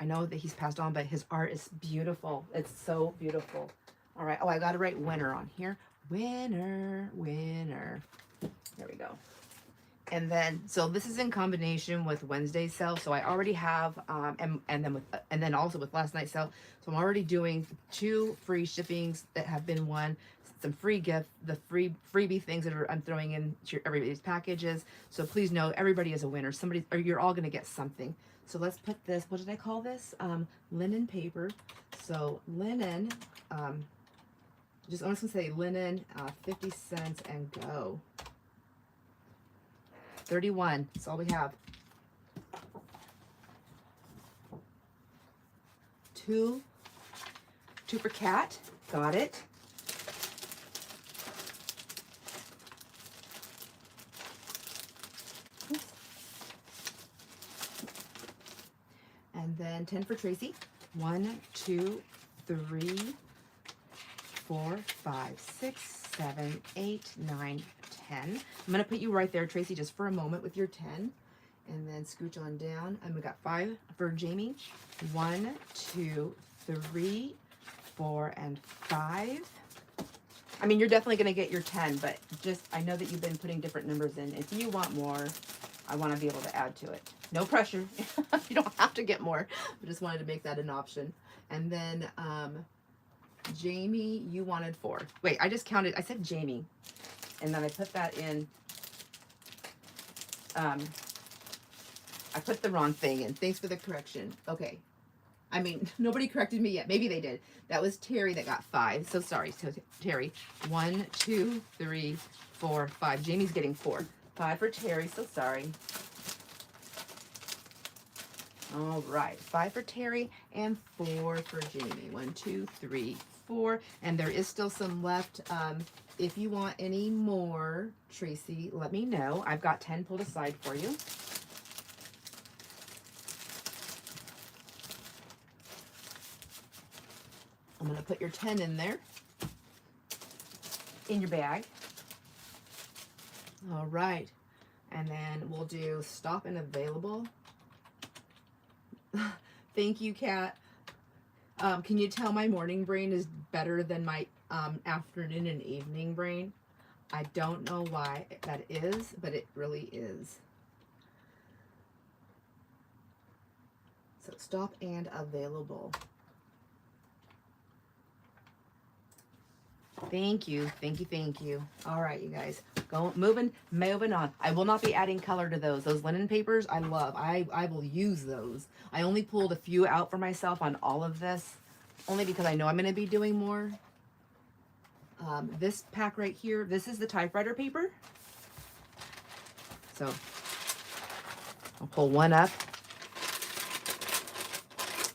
S1: know that he's passed on, but his art is beautiful. It's so beautiful. All right. Oh, I got to write winner on here. Winner, winner. There we go. And then, so this is in combination with Wednesday's sale. So I already have, and then also with last night's sale. So I'm already doing 2 free shippings that have been won, some free gift, the freebie things that I'm throwing in to everybody's packages. So please know everybody is a winner. Somebody, or you're all going to get something. So let's put this, what did I call this? Linen paper. So linen, I'm just going to say linen, 50 cents and go. 31, that's all we have. 2 for Cat, got it. Oops. And then 10 for Tracy. 1, 2, 3, 4, 5, 6, 7, 8, 9, 10. I'm gonna put you right there, Tracy, just for a moment with your 10, and then scooch on down. And we got 5 for Jamie. 1, 2, 3, 4, and 5. I mean, you're definitely gonna get your 10, but just, I know that you've been putting different numbers in. If you want more, I wanna be able to add to it. No pressure. You don't have to get more. I just wanted to make that an option. And then, Jamie, you wanted 4. Wait, I just counted, I said Jamie. And then I put that in, I put the wrong thing in. Thanks for the correction. Okay. I mean, nobody corrected me yet. Maybe they did. That was Terry that got 5. So sorry. So Terry, 1, 2, 3, 4, 5. Jamie's getting 4. 5 for Terry. So sorry. All right. 5 for Terry and 4 for Jamie. 1, 2, 3, 4. And there is still some left. If you want any more, Tracy, let me know. I've got 10 pulled aside for you. I'm going to put your 10 in there, in your bag. All right. And then we'll do stop and available. Thank you, Kat. Can you tell my morning brain is better than my afternoon and evening brain? I don't know why that is, but it really is. So stop and available. Thank you, thank you, thank you. All right, you guys, moving on. I will not be adding color to those. Those linen papers, I love. I will use those. I only pulled a few out for myself on all of this, only because I know I'm going to be doing more. This pack right here, this is the typewriter paper. So I'll pull one up.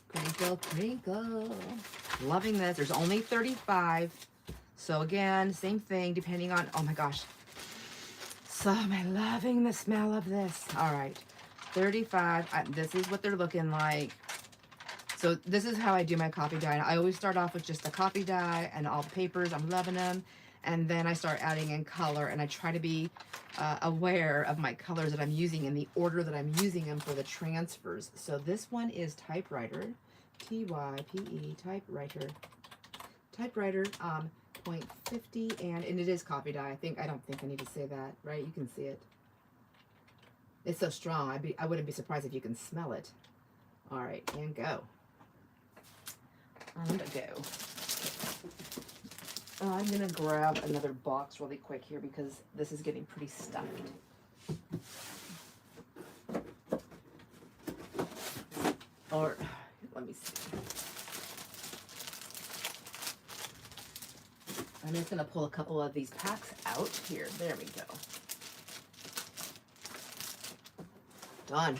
S1: Crinkle, crinkle. Loving this. There's only 35. So again, same thing, depending on, oh my gosh. So am I loving the smell of this. All right, 35. This is what they're looking like. So this is how I do my copy die. I always start off with just the copy die and all the papers. I'm loving them. And then I start adding in color, and I try to be aware of my colors that I'm using in the order that I'm using them for the transfers. So this one is typewriter, T-Y-P-E, typewriter, 0.50, and it is copy dye. I don't think I need to say that, right? You can see it. It's so strong. I wouldn't be surprised if you can smell it. All right, and go. And go. I'm gonna grab another box really quick here because this is getting pretty stuffed. Or let me see. I'm just gonna pull a couple of these packs out here. There we go. Done.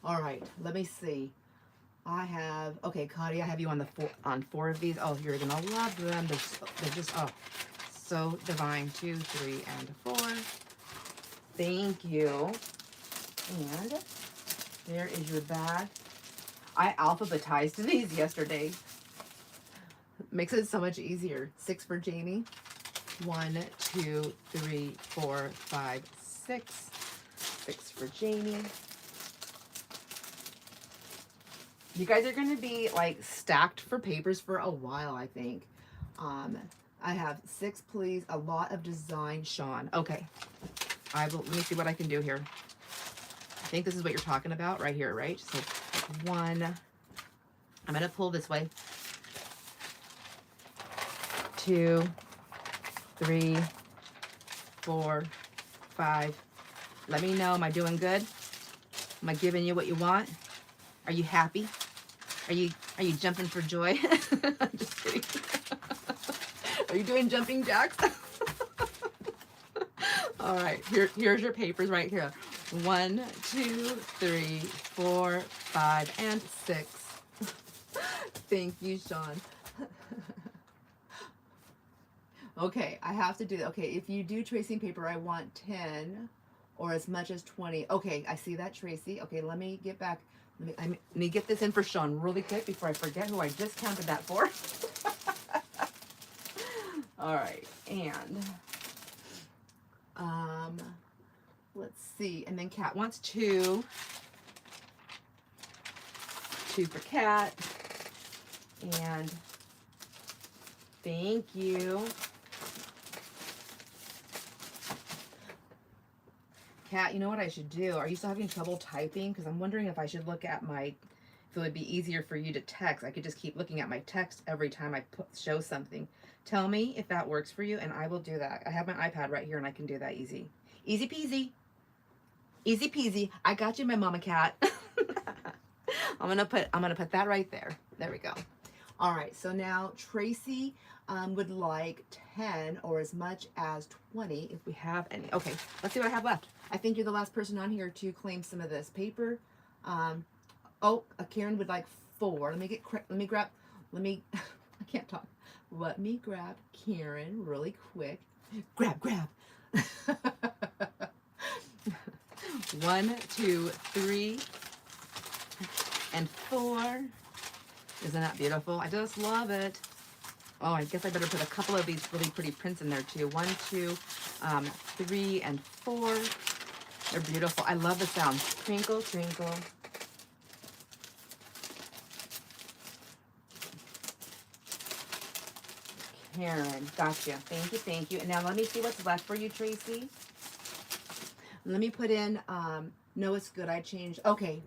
S1: All right, let me see. I have, okay, Connie, I have you on the four of these. Oh, you're gonna love them. They're just, oh, so divine. 2, 3, and 4. Thank you. And there is your bag. I alphabetized these yesterday. Makes it so much easier. 6 for Jamie. 1, 2, 3, 4, 5, 6. 6 for Jamie. You guys are going to be like stacked for papers for a while, I think. I have 6, please. A lot of design, Sean. Okay. Let me see what I can do here. I think this is what you're talking about right here, right? So 1. I'm going to pull this way. 2, 3, 4, 5. Let me know. Am I doing good? Am I giving you what you want? Are you happy? Are you jumping for joy? I'm just kidding. Are you doing jumping jacks? All right, here's your papers right here. 1, 2, 3, 4, 5, and 6. Thank you, Sean. Okay, I have to do that. Okay, if you do tracing paper, I want 10 or as much as 20. Okay, I see that, Tracy. Okay, let me get back. Let me get this in for Sean really quick before I forget who I just counted that for. All right, and let's see. And then Kat wants 2. 2 for Kat. And thank you. Kat, you know what I should do? Are you still having trouble typing? Because I'm wondering if I should look at if it would be easier for you to text. I could just keep looking at my text every time I show something. Tell me if that works for you, and I will do that. I have my iPad right here, and I can do that easy. Easy peasy. Easy peasy. I got you, my mama cat. I'm gonna put that right there. There we go. All right, so now Tracy would like 10 or as much as 20 if we have any. Okay, let's see what I have left. I think you're the last person on here to claim some of this paper. Karen would like 4. I can't talk. Let me grab Karen really quick. Grab. 1, 2, 3, and 4. Isn't that beautiful? I just love it. Oh, I guess I better put a couple of these really pretty prints in there too. 1, 2, 3, and 4. They're beautiful. I love the sound. Twinkle, twinkle. Karen, gotcha. Thank you. And now let me see what's left for you, Tracy. Let me put in, no, it's good. I changed. Okay.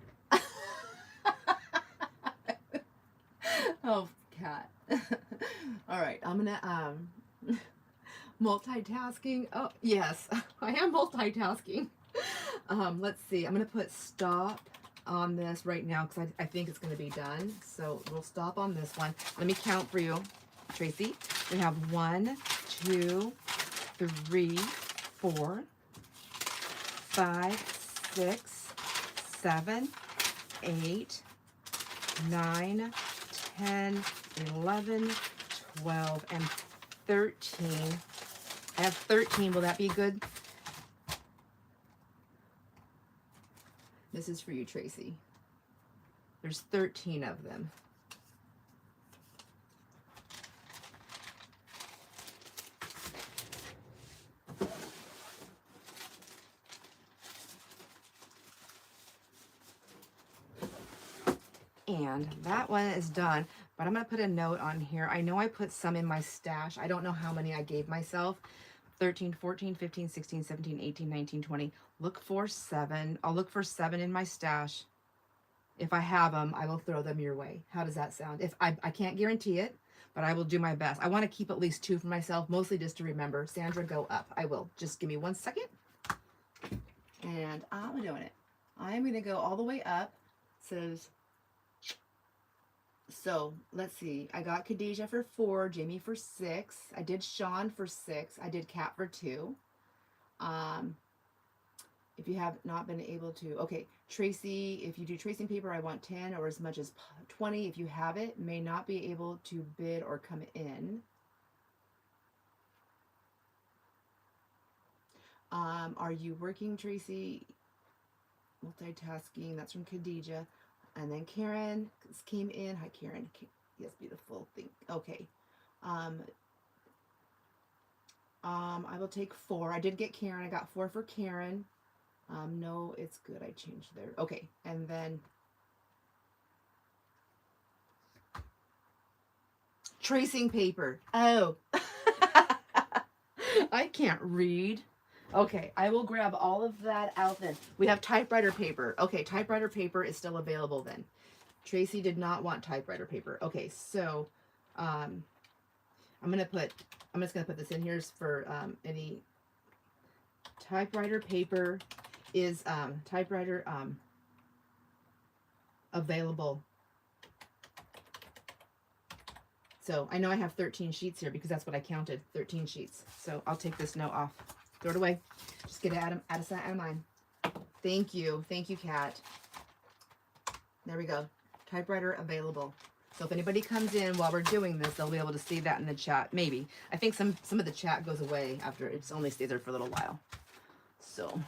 S1: Oh, Cat. All right. I'm going to, multitasking. Oh, yes, I am multitasking. Let's see. I'm going to put stop on this right now because I think it's going to be done. So we'll stop on this one. Let me count for you, Tracy. We have 1, 2, 3, 4, 5, 6, 7, 8, 9, 10, 11, 12, and 13. I have 13. Will that be good? This is for you, Tracy. There's 13 of them. And that one is done, but I'm going to put a note on here. I know I put some in my stash. I don't know how many I gave myself. 13, 14, 15, 16, 17, 18, 19, 20. Look for 7. I'll look for 7 in my stash. If I have them, I will throw them your way. How does that sound? If I can't guarantee it, but I will do my best. I want to keep at least 2 for myself, mostly just to remember. Sandra, go up. I will. Just give me 1 second. And I'm doing it. I'm going to go all the way up. It says... So let's see. I got Khadijah for 4, Jamie for 6. I did Sean for 6. I did Kat for 2. If you have not been able to, okay, Tracy, if you do tracing paper, I want 10 or as much as 20. If you have it, may not be able to bid or come in. Are you working, Tracy? Multitasking. That's from Khadija. And then Karen came in. Hi, Karen. Yes, beautiful thing. Okay. I will take 4. I did get Karen. I got 4 for Karen. No, it's good. I changed there. Okay. And then tracing paper. Oh. I can't read. Okay, I will grab all of that out then. We have typewriter paper. Okay, typewriter paper is still available then. Tracy did not want typewriter paper. Okay, so I'm just gonna put this in here for any typewriter paper is typewriter available. So I know I have 13 sheets here because that's what I counted, 13 sheets. So I'll take this note off, throw it away. Just get it out of mine. Thank you, Kat. There we go, typewriter available. So if anybody comes in while we're doing this, they'll be able to see that in the chat, maybe. I think some of the chat goes away after, it's only stays there for a little while. So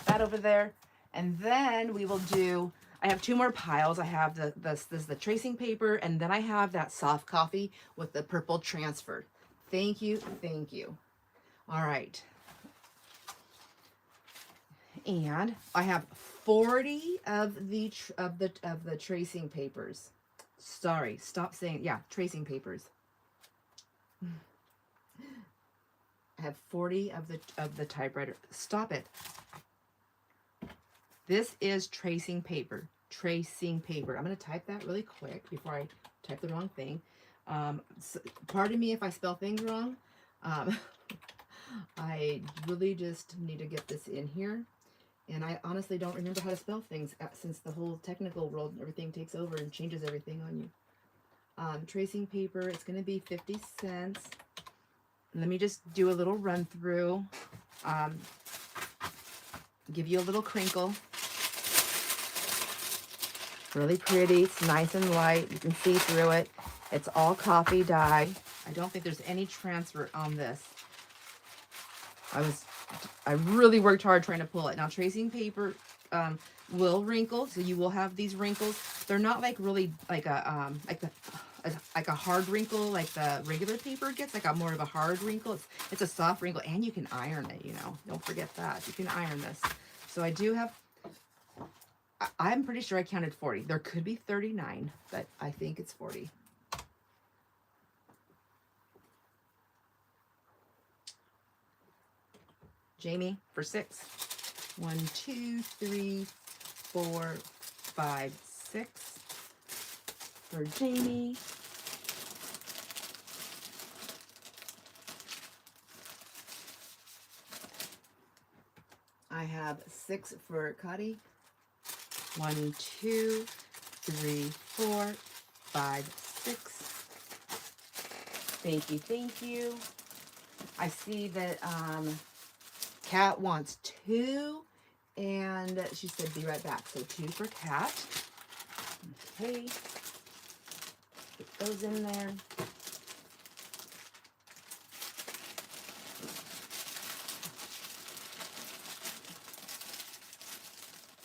S1: that over there. And then we will do, I have 2 more piles. I have this is the tracing paper, and then I have that soft coffee with the purple transfer. Thank you. All right. And I have 40 of the tracing papers. Sorry, stop saying, yeah, tracing papers. I have 40 of the typewriter. Stop it. This is tracing paper. Tracing paper. I'm going to type that really quick before I type the wrong thing. So, pardon me if I spell things wrong. I really just need to get this in here. And I honestly don't remember how to spell things since the whole technical world and everything takes over and changes everything on you. Tracing paper, it's going to be 50 cents. Let me just do a little run through. Give you a little crinkle. Really pretty. It's nice and light. You can see through it. It's all coffee dye. I don't think there's any transfer on this. I really worked hard trying to pull it. Now, tracing paper will wrinkle, so you will have these wrinkles. They're not like really like a hard wrinkle like the regular paper gets, like a more of a hard wrinkle. It's a soft wrinkle, and you can iron it, you know. Don't forget that. You can iron this. So I do have, I'm pretty sure I counted 40. There could be 39, but I think it's 40. Jamie for 6. 1, 2, 3, 4, 5, 6 for Jamie. I have 6 for Cuddy. 1, 2, 3, 4, 5, 6. Thank you. I see that Kat wants 2, and she said be right back. So 2 for Kat. Okay. Put those in there.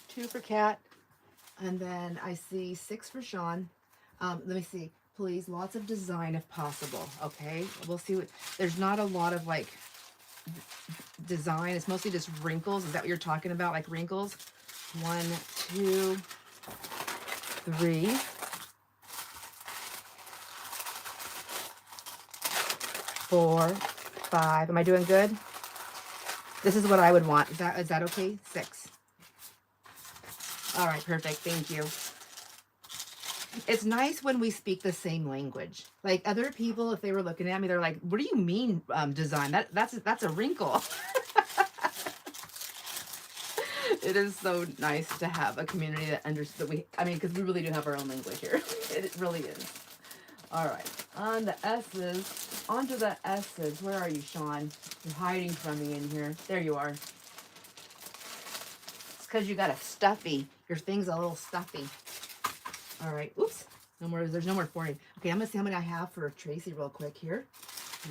S1: Two for Kat. And then I see 6 for Sean. Let me see. Please, lots of design if possible. Okay. We'll see what, there's not a lot of like design. It's mostly just wrinkles. Is that what you're talking about? Like wrinkles? 1, 2, 3. 4, 5. Am I doing good? This is what I would want. Is that okay? 6. All right, perfect. Thank you. It's nice when we speak the same language. Like other people, if they were looking at me, they're like, "What do you mean design? That's a wrinkle." It is so nice to have a community that understands. Because we really do have our own language here. It really is. All right, on to the S's. Where are you, Sean? You're hiding from me in here. There you are. because you got a stuffy. Your thing's a little stuffy. All right. Oops. No more. There's no more 40. Okay, I'm going to see how many I have for Tracy real quick here.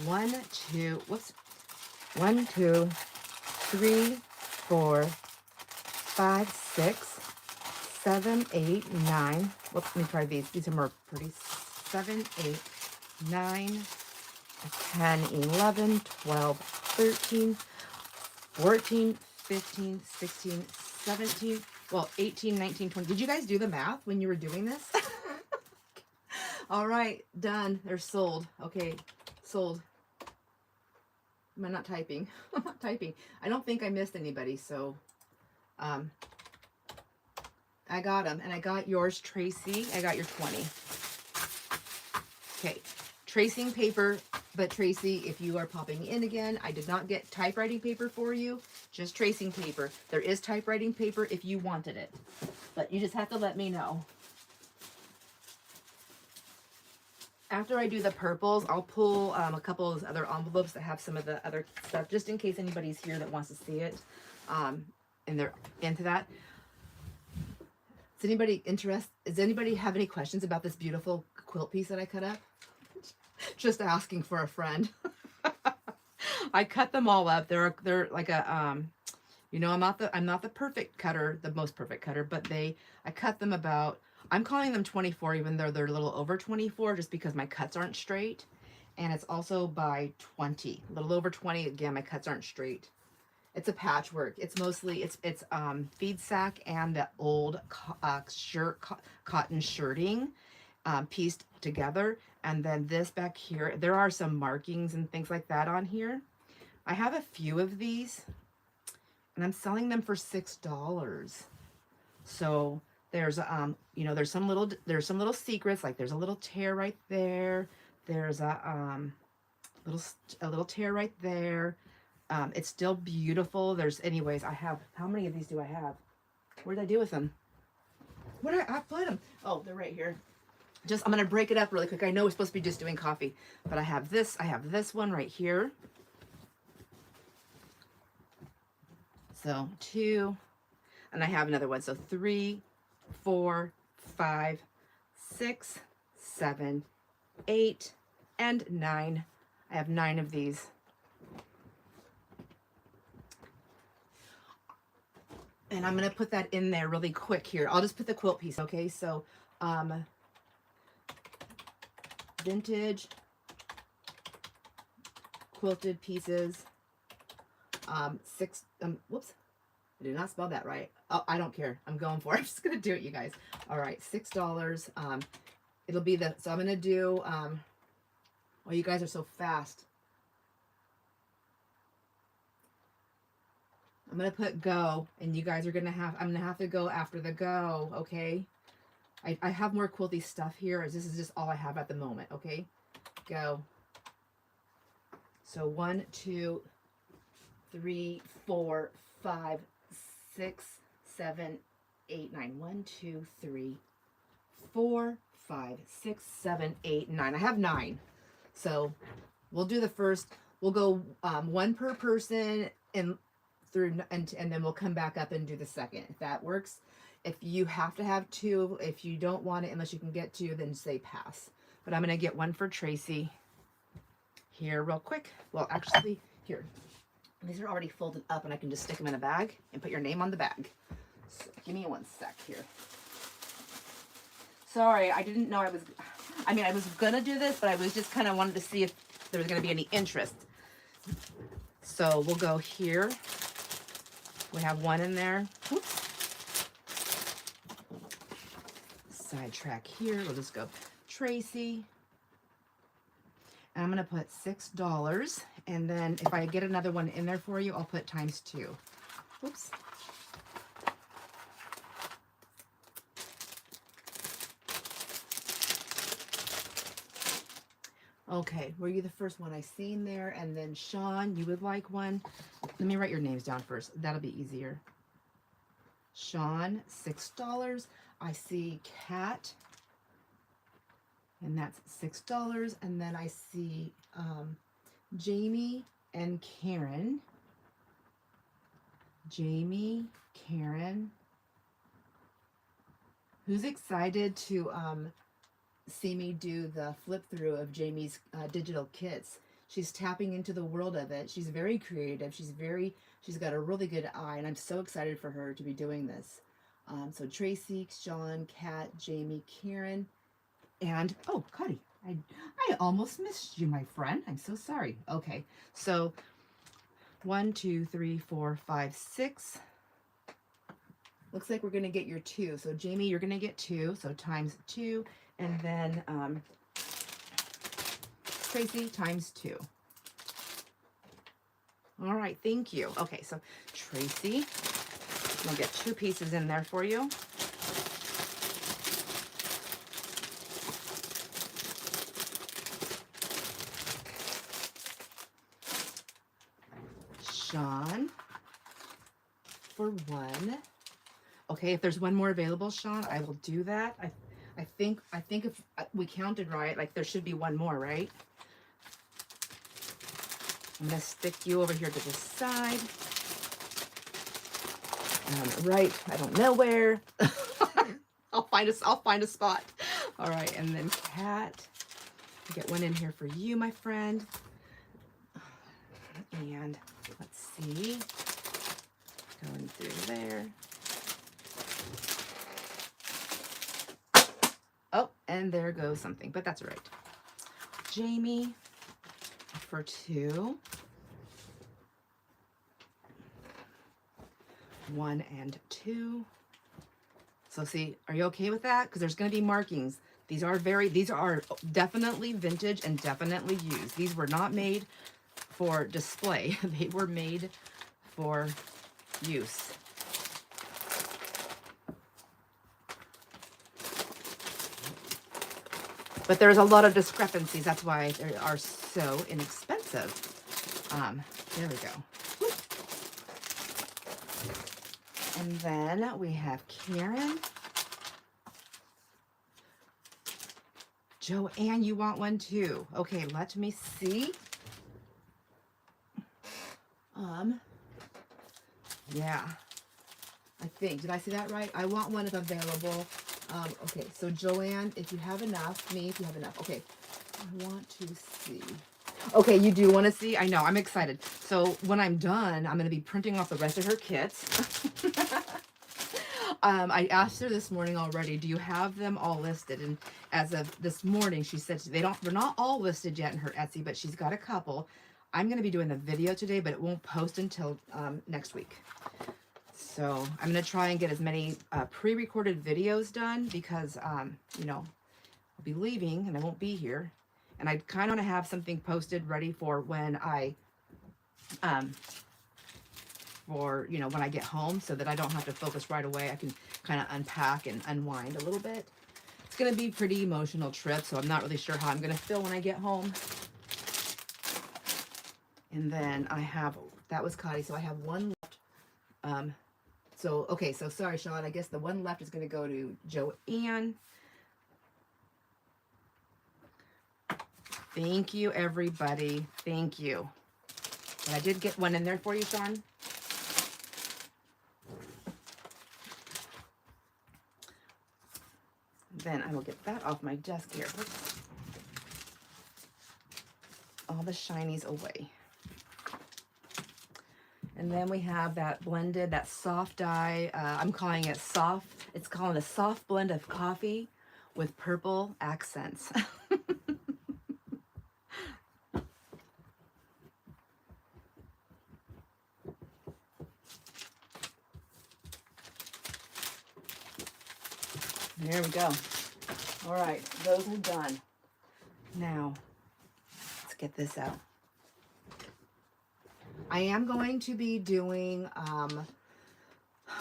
S1: 1, 2, whoops. 1, 2, 3, 4, 5, 6, 7, 8, 9. Whoops, let me try these. These are more pretty. 7, 8, 9, 10, 11, 12, 13, 14, 15, 16, 17, well, 18, 19, 20. Did you guys do the math when you were doing this? All right, done. They're sold. Okay, sold. Am I not typing? I'm not typing. I don't think I missed anybody, so I got them. And I got yours, Tracy. I got your 20. Okay, tracing paper. But Tracy, if you are popping in again, I did not get typewriting paper for you, just tracing paper. There is typewriting paper if you wanted it, but you just have to let me know. After I do the purples, I'll pull a couple of those other envelopes that have some of the other stuff, just in case anybody's here that wants to see it, and they're into that. Is anybody interested? Does anybody have any questions about this beautiful quilt piece that I cut up? Just asking for a friend. I cut them all up. They're like a you know, I'm not the perfect cutter, the most perfect cutter, but I cut them about, I'm calling them 24 even though they're a little over 24 just because my cuts aren't straight. And it's also by 20, a little over 20. Again, my cuts aren't straight. It's a patchwork. It's mostly it's feed sack and the old cotton shirting pieced together. And then this back here, there are some markings and things like that on here. I have a few of these and I'm selling them for $6. So there's you know, there's some little secrets, like there's a little tear right there. There's a little tear right there. It's still beautiful. Anyways, I have, how many of these do I have? What did I do with them? Where did I put them? Oh, they're right here. I'm going to break it up really quick. I know we're supposed to be just doing coffee, but I have this one right here. So 2, and I have another one. So 3, 4, 5, 6, 7, 8, and 9. I have 9 of these. And I'm going to put that in there really quick here. I'll just put the quilt piece, okay? So, vintage quilted pieces, whoops, I did not spell that right. Oh, I don't care. I'm going for it. I'm just going to do it, you guys. All right, $6. It'll be so I'm going to do, oh, you guys are so fast. I'm going to put go, and you guys are going to I'm going to have to go after the go, okay? I have more quilty stuff here, as this is just all I have at the moment, okay? Go. So 1, 2, 3, 4, 5, 6, 7, 8, 9. 1, 2, 3, 4, 5, 6, 7, 8, 9. I have 9. So we'll do the first, we'll go 1 per person and then we'll come back up and do the second, if that works. If you have to have 2, if you don't want it unless you can get 2, then say pass. But I'm going to get 1 for Tracy here real quick. Well, actually, here. These are already folded up and I can just stick them in a bag and put your name on the bag. So give me 1 sec here. Sorry, I didn't know I was going to do this, but I was just kind of wanted to see if there was going to be any interest. So we'll go here. We have 1 in there. Oops. Sidetrack here. We'll just go Tracy. And I'm going to put $6. And then if I get another one in there for you, I'll put times 2. Oops. Okay, were you the first one I seen there? And then Sean, you would like one? Let me write your names down first. That'll be easier. Sean, $6. I see Kat, and that's $6. And then I see Jamie and Karen. Jamie, Karen. Who's excited to see me do the flip through of Jamie's digital kits? She's tapping into the world of it. She's very creative. She's got a really good eye, and I'm so excited for her to be doing this. So Tracy, Sean, Kat, Jamie, Karen, and oh, Cuddy. I almost missed you, my friend. I'm so sorry. Okay, so 1, 2, 3, 4, 5, 6. Looks like we're gonna get your 2. So Jamie, you're gonna get 2. So times 2, and then Tracy times 2. All right, thank you. Okay, so Tracy, I'll get 2 pieces in there for you. Sean for 1. Okay, if there's one more available, Sean, I will do that. I think if we counted right, like there should be one more, right? I'm gonna stick you over here to the side. Right, I don't know where. I'll find a spot. All right, and then Kat, I'll get one in here for you, my friend. And let's see, going through there. Oh, and there goes something, but that's all right. Jamie for 2. 1 and 2. So see, are you okay with that? Because there's going to be markings. These are definitely vintage and definitely used. These were not made for display. They were made for use. But there's a lot of discrepancies. That's why they are so inexpensive. There we go. And then we have Karen. Joanne, you want one too? Okay, let me see. Yeah, I think, did I see that right? I want one if available. Okay, so Joanne, if you have enough, if you have enough. Okay, I want to see. Okay, you do want to see? I know, I'm excited. So when I'm done, I'm going to be printing off the rest of her kits. I asked her this morning already, do you have them all listed? And as of this morning, she said they're not all listed yet in her Etsy, but she's got a couple. I'm going to be doing the video today, but it won't post until next week. So I'm going to try and get as many pre-recorded videos done because, you know, I'll be leaving and I won't be here. And I kind of want to have something posted ready for when I, when I get home so that I don't have to focus right away. I can kind of unpack and unwind a little bit. It's going to be a pretty emotional trip, so I'm not really sure how I'm going to feel when I get home. And then I have, that was Cotty, so I have one left. So, okay, so sorry, Sean, I guess the one left is going to go to Joanne. Thank you, everybody. Thank you. And I did get one in there for you, Sean. Then I will get that off my desk here. All the shinies away. And then we have that blended, that soft dye. I'm calling it soft. It's calling a soft blend of coffee with purple accents. There we go. All right, those are done. Now, let's get this out. I am going to be doing,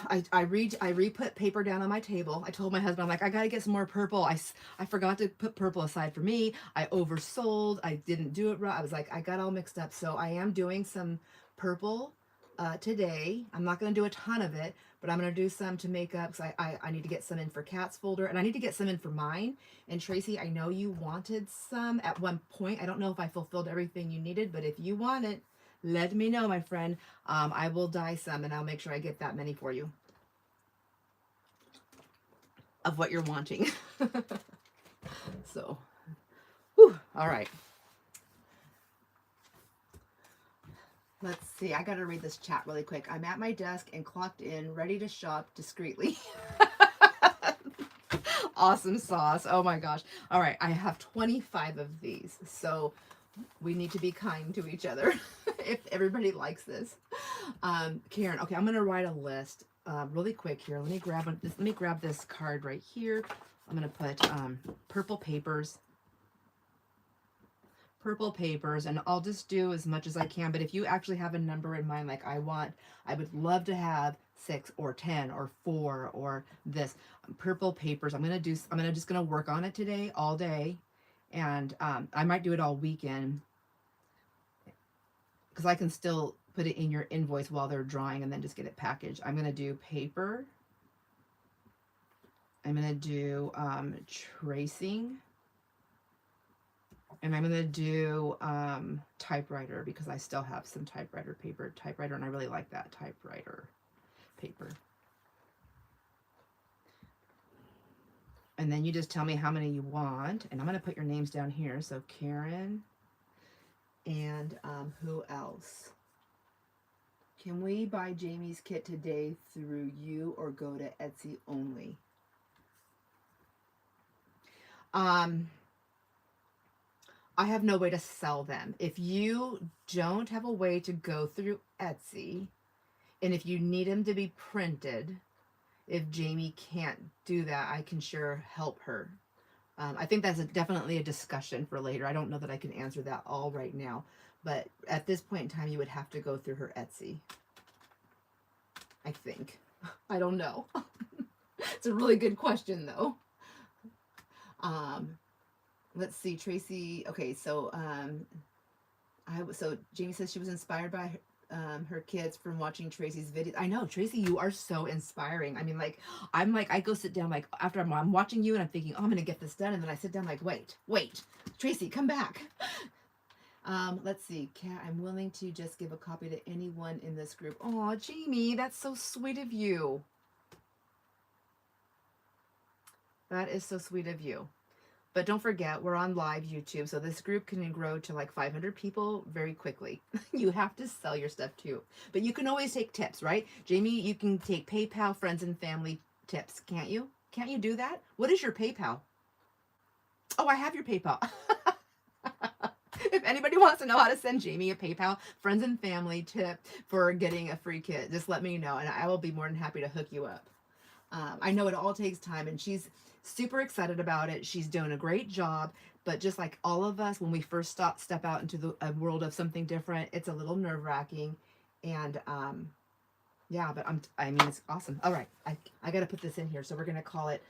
S1: I re-put paper down on my table. I told my husband, I'm like, I got to get some more purple. I forgot to put purple aside for me. I oversold. I didn't do it right. I was like, I got all mixed up. So I am doing some purple today. I'm not going to do a ton of it, but I'm going to do some to make up. So I need to get some in for Kat's folder, and I need to get some in for mine. And Tracy, I know you wanted some at one point. I don't know if I fulfilled everything you needed, but if you want it, Let me know, my friend. I will dye some and I'll make sure I get that many for you of what you're wanting. So, whew, all right. Let's see. I got to read this chat really quick. I'm at my desk and clocked in, ready to shop discreetly. Awesome sauce. Oh my gosh. All right. I have 25 of these. So we need to be kind to each other if everybody likes this. Karen, okay, I'm going to write a list really quick here. Let me grab this card right here. I'm going to put purple papers, and I'll just do as much as I can. But if you actually have a number in mind, like I would love to have 6 or 10 or 4 or this purple papers. I'm just gonna work on it today all day, and I might do it all weekend because I can still put it in your invoice while they're drying and then just get it packaged. I'm gonna do paper. I'm gonna do tracing. And I'm going to do typewriter because I still have some typewriter, and I really like that typewriter paper. And then you just tell me how many you want. And I'm going to put your names down here. So Karen and who else? Can we buy Jamie's kit today through you or go to Etsy only? I have no way to sell them. If you don't have a way to go through Etsy, and if you need them to be printed, if Jamie can't do that, I can sure help her. I think that's definitely a discussion for later. I don't know that I can answer that all right now, but at this point in time, you would have to go through her Etsy. I think. I don't know. It's a really good question, though. Let's see, Tracy. Okay, so so Jamie says she was inspired by her kids from watching Tracy's videos. I know, Tracy, you are so inspiring. I mean, like, I go sit down, like, after I'm watching you and I'm thinking, oh, I'm gonna get this done, and then I sit down like, wait, Tracy, come back. Let's see, Kat, I'm willing to just give a copy to anyone in this group. Oh, Jamie, that's so sweet of you. That is so sweet of you. But don't forget, we're on live YouTube, so this group can grow to like 500 people very quickly. You have to sell your stuff too. But you can always take tips, right? Jamie, you can take PayPal, friends and family tips, can't you? Can't you do that? What is your PayPal? Oh, I have your PayPal. If anybody wants to know how to send Jamie a PayPal friends and family tip for getting a free kit, just let me know, and I will be more than happy to hook you up. I know it all takes time, and she's super excited about it. She's doing a great job, but just like all of us, when we first step out into a world of something different, it's a little nerve-wracking, and yeah, but I mean, it's awesome. All right, I got to put this in here, so we're gonna call it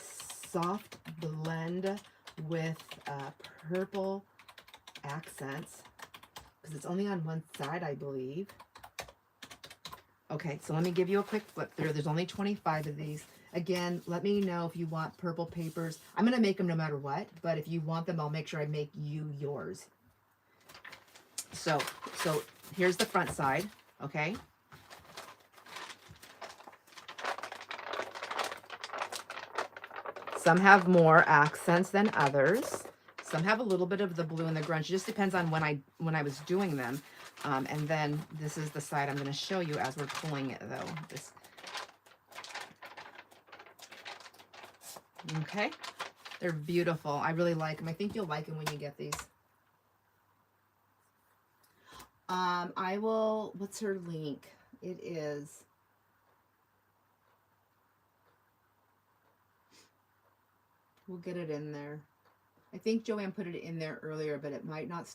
S1: soft blend with purple accents because it's only on one side, I believe. Okay, so let me give you a quick flip through. There's only 25 of these. Again, let me know if you want purple papers. I'm going to make them no matter what, but if you want them, I'll make sure I make you yours. So here's the front side, okay? Some have more accents than others. Some have a little bit of the blue and the grunge. It just depends on when I was doing them. And then this is the side I'm going to show you as we're pulling it, though. Okay, they're beautiful. I really like them. I think you'll like them when you get these. I will. What's her link? It is. We'll get it in there. I think Joanne put it in there earlier, but it might not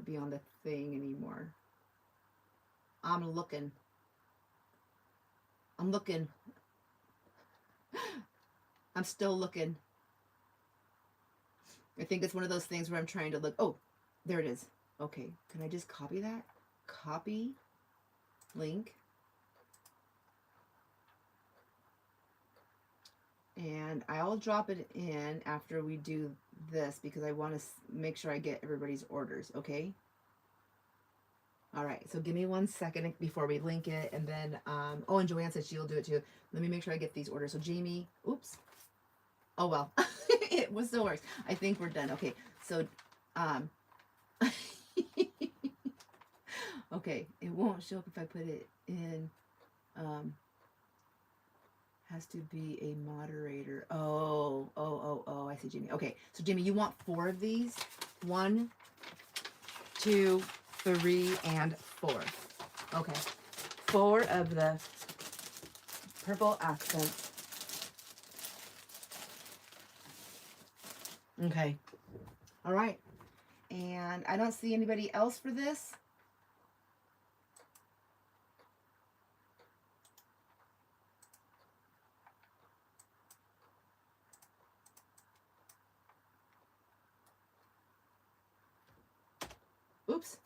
S1: be on the thing anymore. I'm looking. I'm still looking. I think it's one of those things where I'm trying to look. Oh, there it is. Okay, can I just copy that? Copy link. And I'll drop it in after we do this because I want to make sure I get everybody's orders, okay? All right, so give me 1 second before we link it, and then, oh, and Joanne said she'll do it too. Let me make sure I get these orders. So Jamie, oops. Oh, well, it was still works. I think we're done. Okay, so, um, okay, it won't show up if I put it in, um, has to be a moderator. Oh, I see, Jamie. Okay, so Jamie, you want 4 of these? 1, 2, 3, and 4. Okay, 4 of the purple accents. Okay, all right. And I don't see anybody else for this. Oops.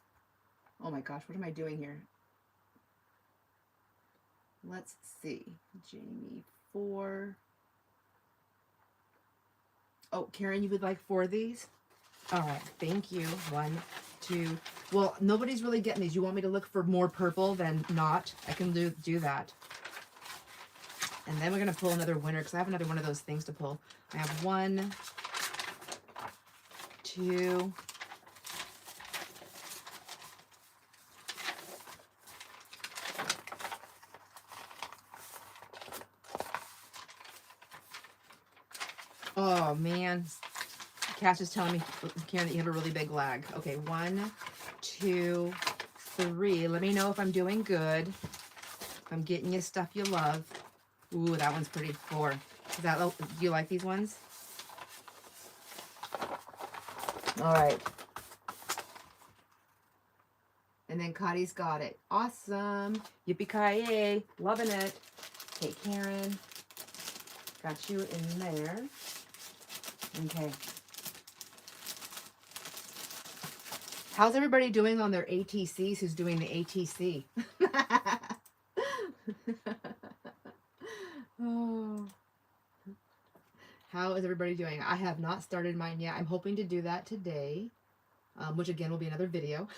S1: Oh my gosh, what am I doing here? Let's see. Jamie, 4. Oh, Karen, you would like 4 of these? All right, thank you. 1, 2. Well, nobody's really getting these. You want me to look for more purple than not? I can do that. And then we're going to pull another winner because I have another one of those things to pull. I have 1, 2. Oh, man. Cash is telling me, Karen, that you have a really big lag. Okay, 1, 2, 3. Let me know if I'm doing good. If I'm getting you stuff you love. Ooh, that one's pretty. 4. Do you like these ones? All right. And then Cotty's got it. Awesome. Yippee-ki-yay. Loving it. Okay, Karen. Got you in there. Okay. How's everybody doing on their ATCs? Who's doing the ATC? Oh. How is everybody doing? I have not started mine yet. I'm hoping to do that today, which again will be another video.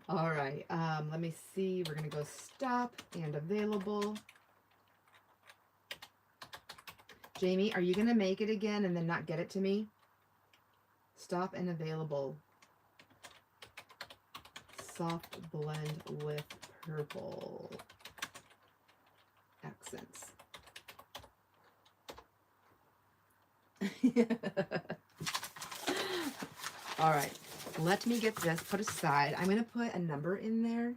S1: All right. Let me see. We're going to go stop and available. Jamie, are you going to make it again and then not get it to me? Stop and available. Soft blend with purple accents. All right. Let me get this put aside. I'm going to put a number in there.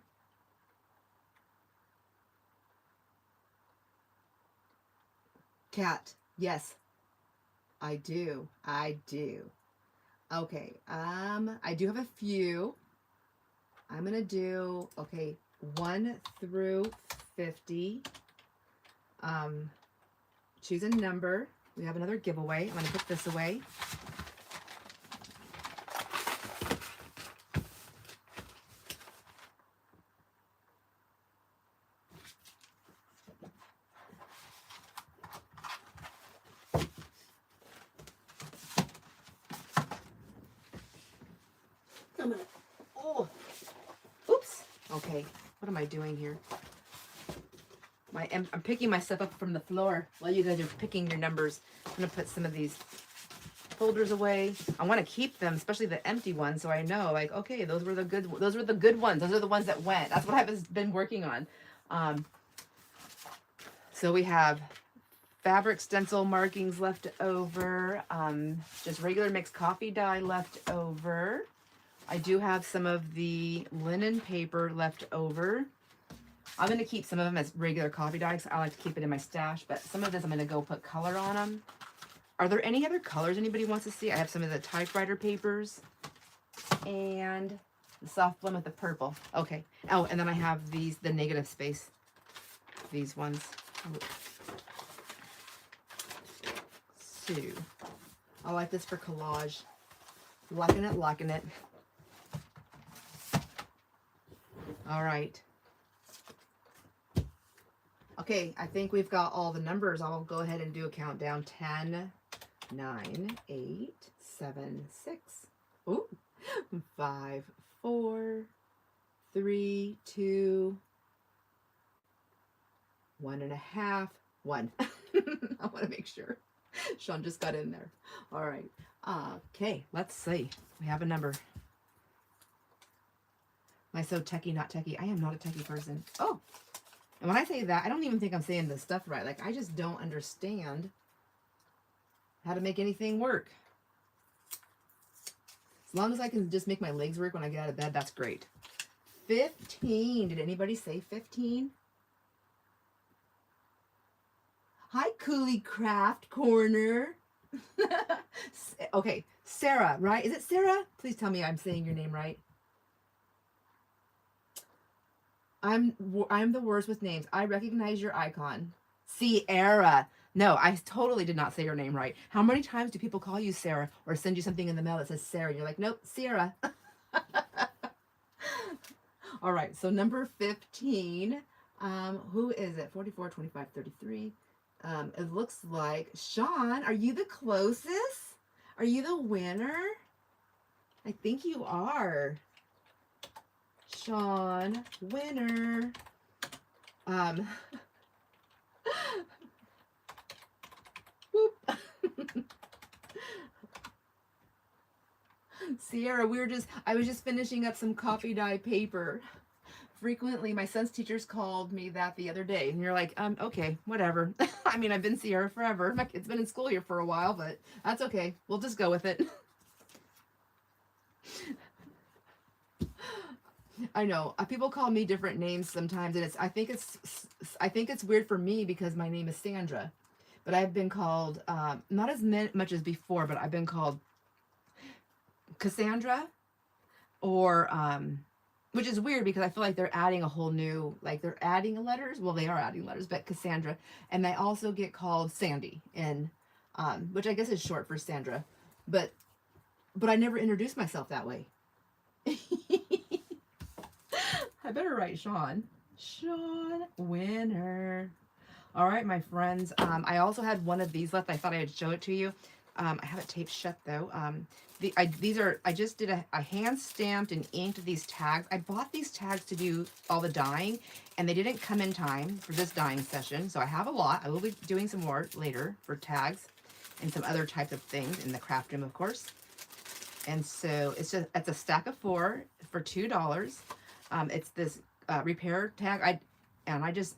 S1: Cat. Yes. I do. I do. Okay. I do have a few. I'm going to do, okay, 1 through 50. Choose a number. We have another giveaway. I'm going to put this away. I'm gonna, oh, oops. Okay, what am I doing here? I'm picking my stuff up from the floor while you guys are picking your numbers. I'm gonna put some of these folders away. I want to keep them, especially the empty ones, so I know, like, okay, those were the good ones. Those are the ones that went. That's what I've been working on. So we have fabric stencil markings left over, just regular mixed coffee dye left over. I do have some of the linen paper left over. I'm going to keep some of them as regular coffee dye because I like to keep it in my stash, but some of this I'm going to go put color on them. Are there any other colors anybody wants to see? I have some of the typewriter papers and the soft blend with the purple. Okay. Oh, and then I have these, the negative space, these ones. So, I like this for collage. Liking it. All right. Okay, I think we've got all the numbers. I'll go ahead and do a countdown. 10, 9, 8, 7, 6, ooh, 5, 4, 3, 2, 1.5, 1. I want to make sure. Sean just got in there. All right. Okay, let's see. We have a number. Am I so techie, not techie? I am not a techie person. Oh, and when I say that, I don't even think I'm saying this stuff right. Like, I just don't understand how to make anything work. As long as I can just make my legs work when I get out of bed, that's great. 15. Did anybody say 15? Hi, Cooley Craft Corner. Okay, Sarah, right? Is it Sarah? Please tell me I'm saying your name right. I'm the worst with names. I recognize your icon. Sierra. No, I totally did not say your name right. How many times do people call you Sarah or send you something in the mail that says Sarah? And you're like, nope, Sierra. All right, so number 15. Who is it? 44, 25, 33. It looks like Sean. Are you the closest? Are you the winner? I think you are. Sean, winner. Whoop. Sierra, I was just finishing up some coffee dye paper. Frequently, my son's teachers called me that the other day, and you're like, okay, whatever. I mean, I've been Sierra forever. My kid's been in school here for a while, but that's okay. We'll just go with it. I know people call me different names sometimes, and I think it's weird for me because my name is Sandra, but I've been called not as much as before, but I've been called Cassandra, or which is weird because I feel like they're adding a whole new, like they're adding letters. Well, they are adding letters, but Cassandra, and I also get called Sandy, and which I guess is short for Sandra, but I never introduced myself that way. I better write Sean. Sean, winner. All right, my friends. I also had one of these left. I thought I would show it to you. I have it taped shut though. I just did a hand stamped and inked these tags. I bought these tags to do all the dyeing, and they didn't come in time for this dyeing session. So I have a lot. I will be doing some more later for tags and some other types of things in the craft room, of course. And so it's a stack of 4 for $2. It's this repair tag. I just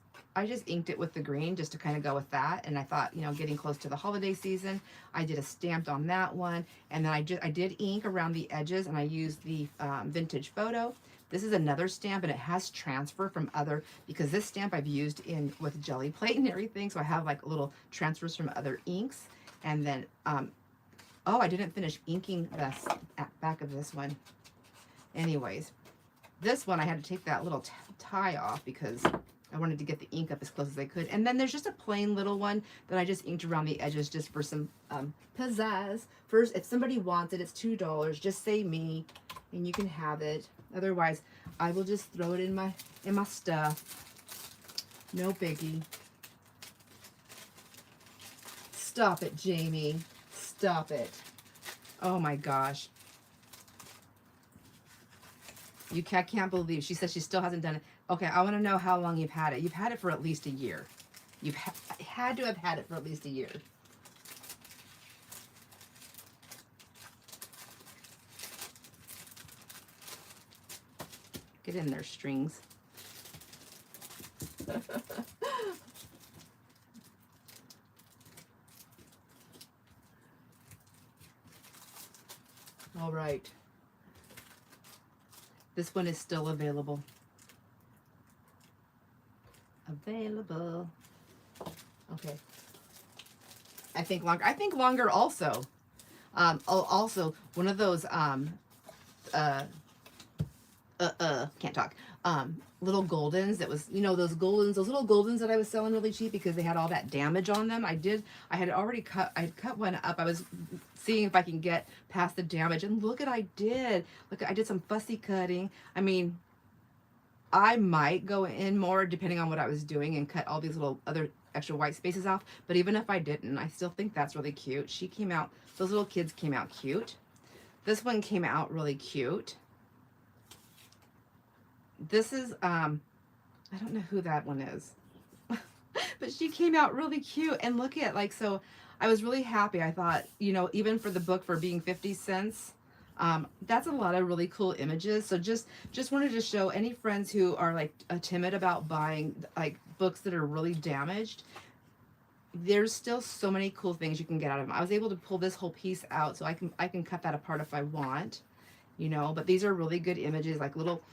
S1: inked it with the green just to kind of go with that. And I thought, getting close to the holiday season, I did a stamped on that one. And then I did ink around the edges, and I used the vintage photo. This is another stamp, and it has transfer from because this stamp I've used with jelly plate and everything. So I have like little transfers from other inks. And then, oh, I didn't finish inking the back of this one. Anyways, this one I had to take that little tie off because I wanted to get the ink up as close as I could. And then there's just a plain little one that I just inked around the edges just for some pizzazz. First, if somebody wants it, it's $2. Just say me, and you can have it. Otherwise, I will just throw it in my stuff. No biggie. Stop it, Jamie. Stop it. Oh my gosh. I can't believe she says she still hasn't done it. Okay, I want to know how long you've had it. You've had it for at least a year. You've had to have had it for at least a year. Get in there, strings. All right. This one is still available. Available. Okay. I think longer also. Also one of those can't talk. Little Goldens that was, those little Goldens that I was selling really cheap because they had all that damage on them. I had cut one up. I was seeing if I can get past the damage, and look, I did some fussy cutting. I mean, I might go in more depending on what I was doing and cut all these little other extra white spaces off, but even if I didn't, I still think that's really cute. Those little kids came out cute. This one came out really cute. this is, I don't know who that one is, but she came out really cute. And look at, like, so I was really happy. I thought, you know, even for the book for being 50 cents, that's a lot of really cool images. So just wanted to show any friends who are like timid about buying like books that are really damaged. There's still so many cool things you can get out of them. I was able to pull this whole piece out, so I can cut that apart if I want, you know. But these are really good images, like little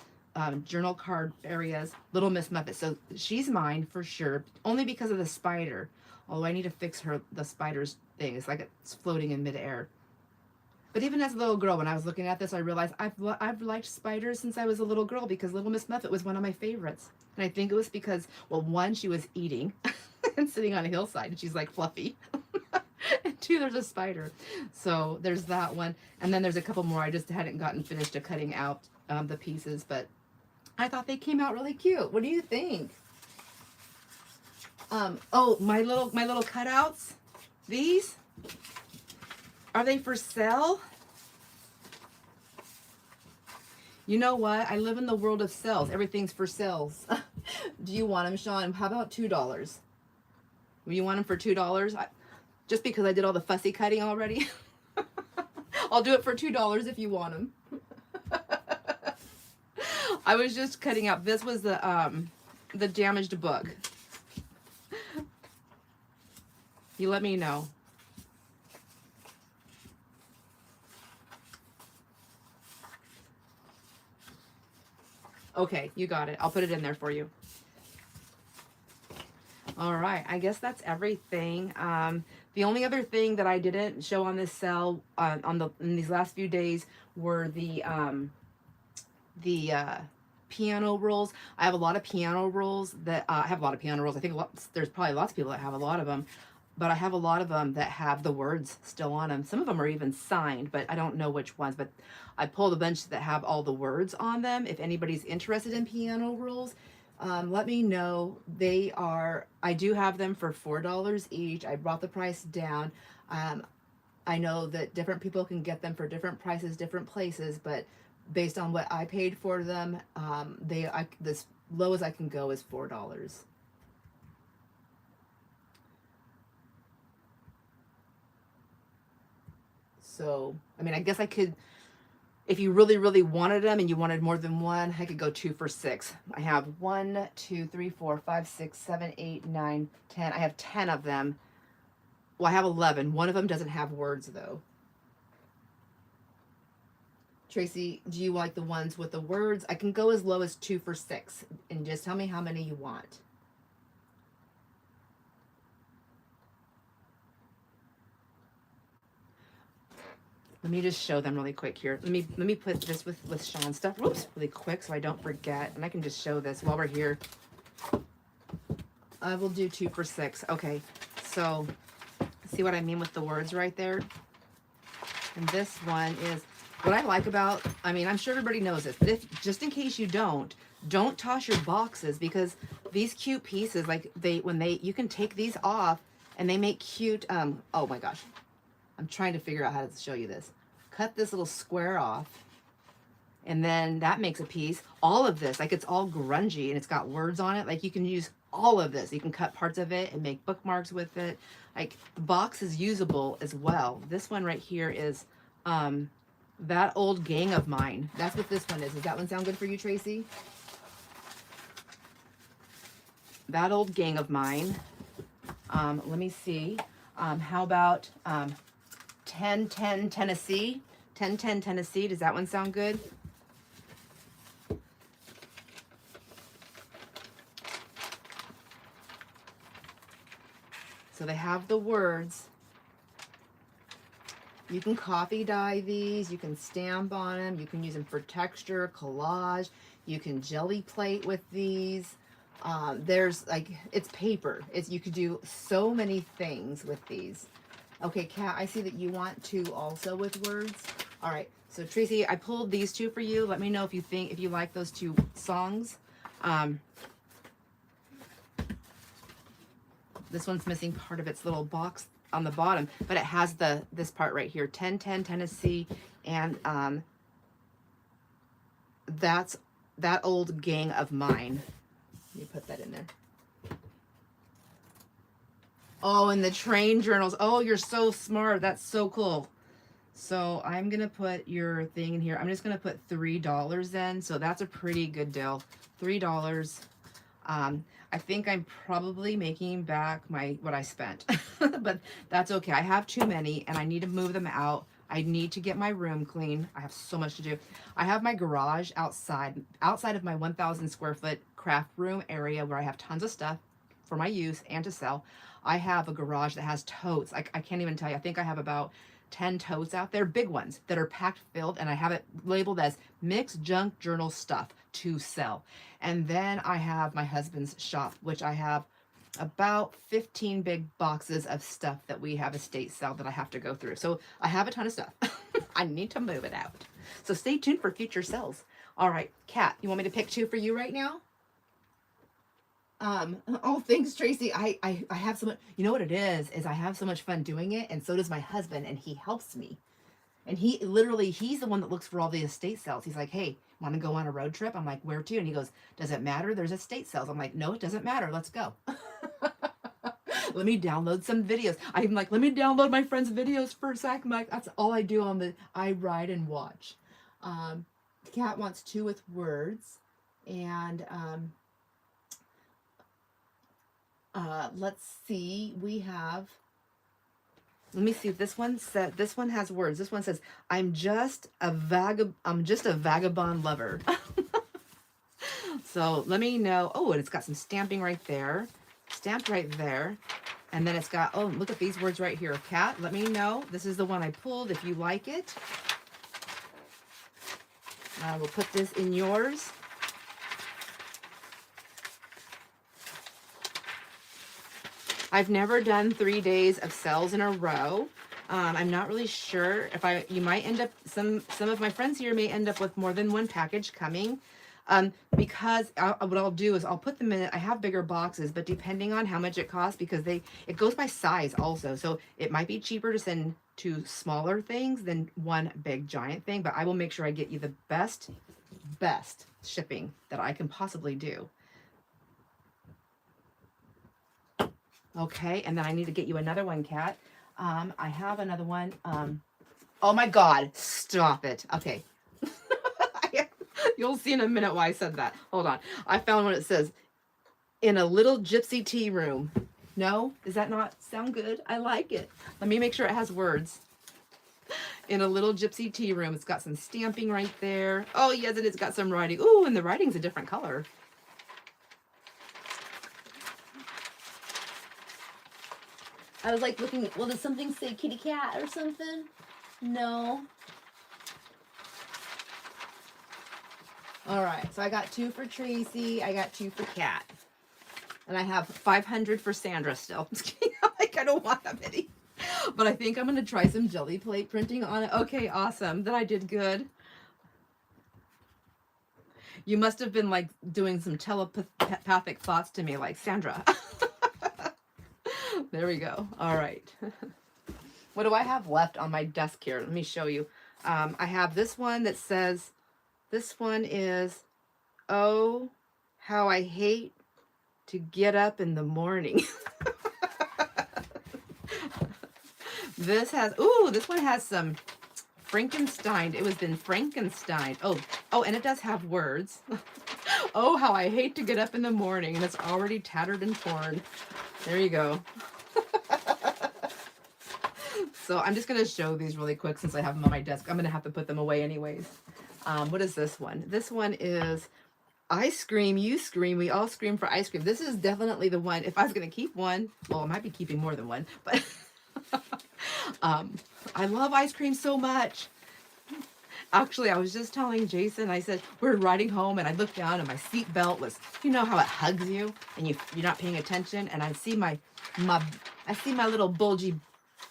S1: journal card areas. Little Miss Muffet. So she's mine for sure, only because of the spider. Although I need to fix the spider's thing. It's like it's floating in midair. But even as a little girl, when I was looking at this, I realized I've liked spiders since I was a little girl because Little Miss Muffet was one of my favorites. And I think it was because, well, one, she was eating and sitting on a hillside, and she's like fluffy. And two, there's a spider. So there's that one. And then there's a couple more. I just hadn't gotten finished to cutting out the pieces, but I thought they came out really cute. What do you think? Oh, my little cutouts. These, are they for sale? You know what? I live in the world of sales. Everything's for sales. Do you want them, Sean? How about $2? You want them for $2? Just because I did all the fussy cutting already. I'll do it for $2 if you want them. I was just cutting out. This was the damaged book. You let me know. Okay, you got it. I'll put it in there for you. All right, I guess that's everything. The only other thing that I didn't show on this sale in these last few days were the piano rolls. I have a lot of piano rolls that I have a lot of piano rolls. I think there's probably lots of people that have a lot of them, but I have a lot of them that have the words still on them. Some of them are even signed, but I don't know which ones. But I pulled a bunch that have all the words on them. If anybody's interested in piano rolls, let me know. I do have them for $4 each. I brought the price down. I know that different people can get them for different prices, different places, but based on what I paid for them, this low as I can go is $4. So, I mean, I guess I could, if you really, really wanted them and you wanted more than one, I could go 2 for $6. I have 1, 2, 3, 4, 5, 6, 7, 8, 9, 10. I have 10 of them. Well, I have 11. One of them doesn't have words though. Tracy, do you like the ones with the words? I can go as low as 2 for $6, and just tell me how many you want. Let me just show them really quick here. Let me put this with Sean's stuff, whoops, really quick so I don't forget, and I can just show this while we're here. I will do 2 for $6. Okay, so see what I mean with the words right there? And this one is, what I like about, I mean, I'm sure everybody knows this, but if, just in case you don't toss your boxes, because these cute pieces, like you can take these off and they make cute, oh my gosh. I'm trying to figure out how to show you this. Cut this little square off, and then that makes a piece. All of this, like it's all grungy and it's got words on it. Like you can use all of this. You can cut parts of it and make bookmarks with it. Like the box is usable as well. This one right here is That Old Gang of Mine. That's what this one is. Does that one sound good for you, Tracy? That Old Gang of Mine. Let me see. How about 1010 Tennessee? 1010 Tennessee. Does that one sound good? So they have the words. You can coffee dye these. You can stamp on them. You can use them for texture, collage. You can jelly plate with these. There's like, it's paper. You could do so many things with these. Okay, Kat, I see that you want to also with words. All right, so Tracy, I pulled these two for you. Let me know if you like those two songs. This one's missing part of its little box on the bottom, but it has this part right here, 1010 Tennessee, and that's that old gang of mine. Let me put that in there. Oh, and the train journals. Oh, you're so smart. That's so cool. So I'm going to put your thing in here. I'm just going to put $3 then. So that's a pretty good deal. $3. I think I'm probably making back what I spent, but that's okay. I have too many and I need to move them out. I need to get my room clean. I have so much to do. I have my garage outside of my 1,000 square foot craft room area where I have tons of stuff for my use and to sell. I have a garage that has totes. I can't even tell you. I think I have about 10 totes out there, big ones that are packed filled, and I have it labeled as mixed junk journal stuff to sell. And then I have my husband's shop, which I have about 15 big boxes of stuff that we have estate sale that I have to go through. So I have a ton of stuff. I need to move it out. So stay tuned for future sales. All right, Kat, you want me to pick 2 for you right now? Oh, thanks, Tracy. I have so much, you know what it is I have so much fun doing it, and so does my husband, and he helps me. And he's the one that looks for all the estate sales. He's like, hey, want to go on a road trip? I'm like, where to? And he goes, does it matter? There's estate sales. I'm like, no, it doesn't matter. Let's go. Let me download some videos. I'm like, let me download my friend's videos for a sec. I'm like, that's all I do I ride and watch. Kat wants 2 with words. And, let's see, we have, let me see if this one has words. This one says, I'm just a vagabond lover. So let me know. Oh, and it's got some stamping right there. Stamped right there. And then it's got, oh, look at these words right here. Kat, let me know. This is the one I pulled if you like it. I will put this in yours. I've never done 3 days of sales in a row. I'm not really sure if you might end up, some of my friends here may end up with more than one package coming. Because what I'll do is I'll put them in, I have bigger boxes, but depending on how much it costs, because it goes by size also. So it might be cheaper to send 2 smaller things than 1 big giant thing, but I will make sure I get you the best shipping that I can possibly do. Okay, and then I need to get you another one, Kat. I have another one. Oh my God, stop it. Okay. You'll see in a minute why I said that. Hold on. I found one that says, in a little gypsy tea room. No? Does that not sound good? I like it. Let me make sure it has words. In a little gypsy tea room. It's got some stamping right there. Oh, yes, and it's got some writing. Ooh, and the writing's a different color. I was like looking, well, does something say kitty cat or something? No. All right, so I got 2 for Tracy. I got 2 for Kat. And I have 500 for Sandra still. Like, I don't want that many. But I think I'm going to try some jelly plate printing on it. Okay, awesome. Then I did good. You must have been like doing some telepathic thoughts to me, like, Sandra. There we go. All right. What do I have left on my desk here? Let me show you. I have this one that says, this one is, oh, how I hate to get up in the morning. This one has some Frankenstein. It was in Frankenstein. Oh, and it does have words. Oh, how I hate to get up in the morning. And it's already tattered and torn. There you go. So I'm just going to show these really quick since I have them on my desk. I'm going to have to put them away anyways. What is this one? This one is I scream, you scream, we all scream for ice cream. This is definitely the one. If I was going to keep one, well, I might be keeping more than one, but I love ice cream so much. Actually, I was just telling Jason, I said, we're riding home and I looked down and my seat belt was, you know how it hugs you and you're not paying attention. And I see my little bulgy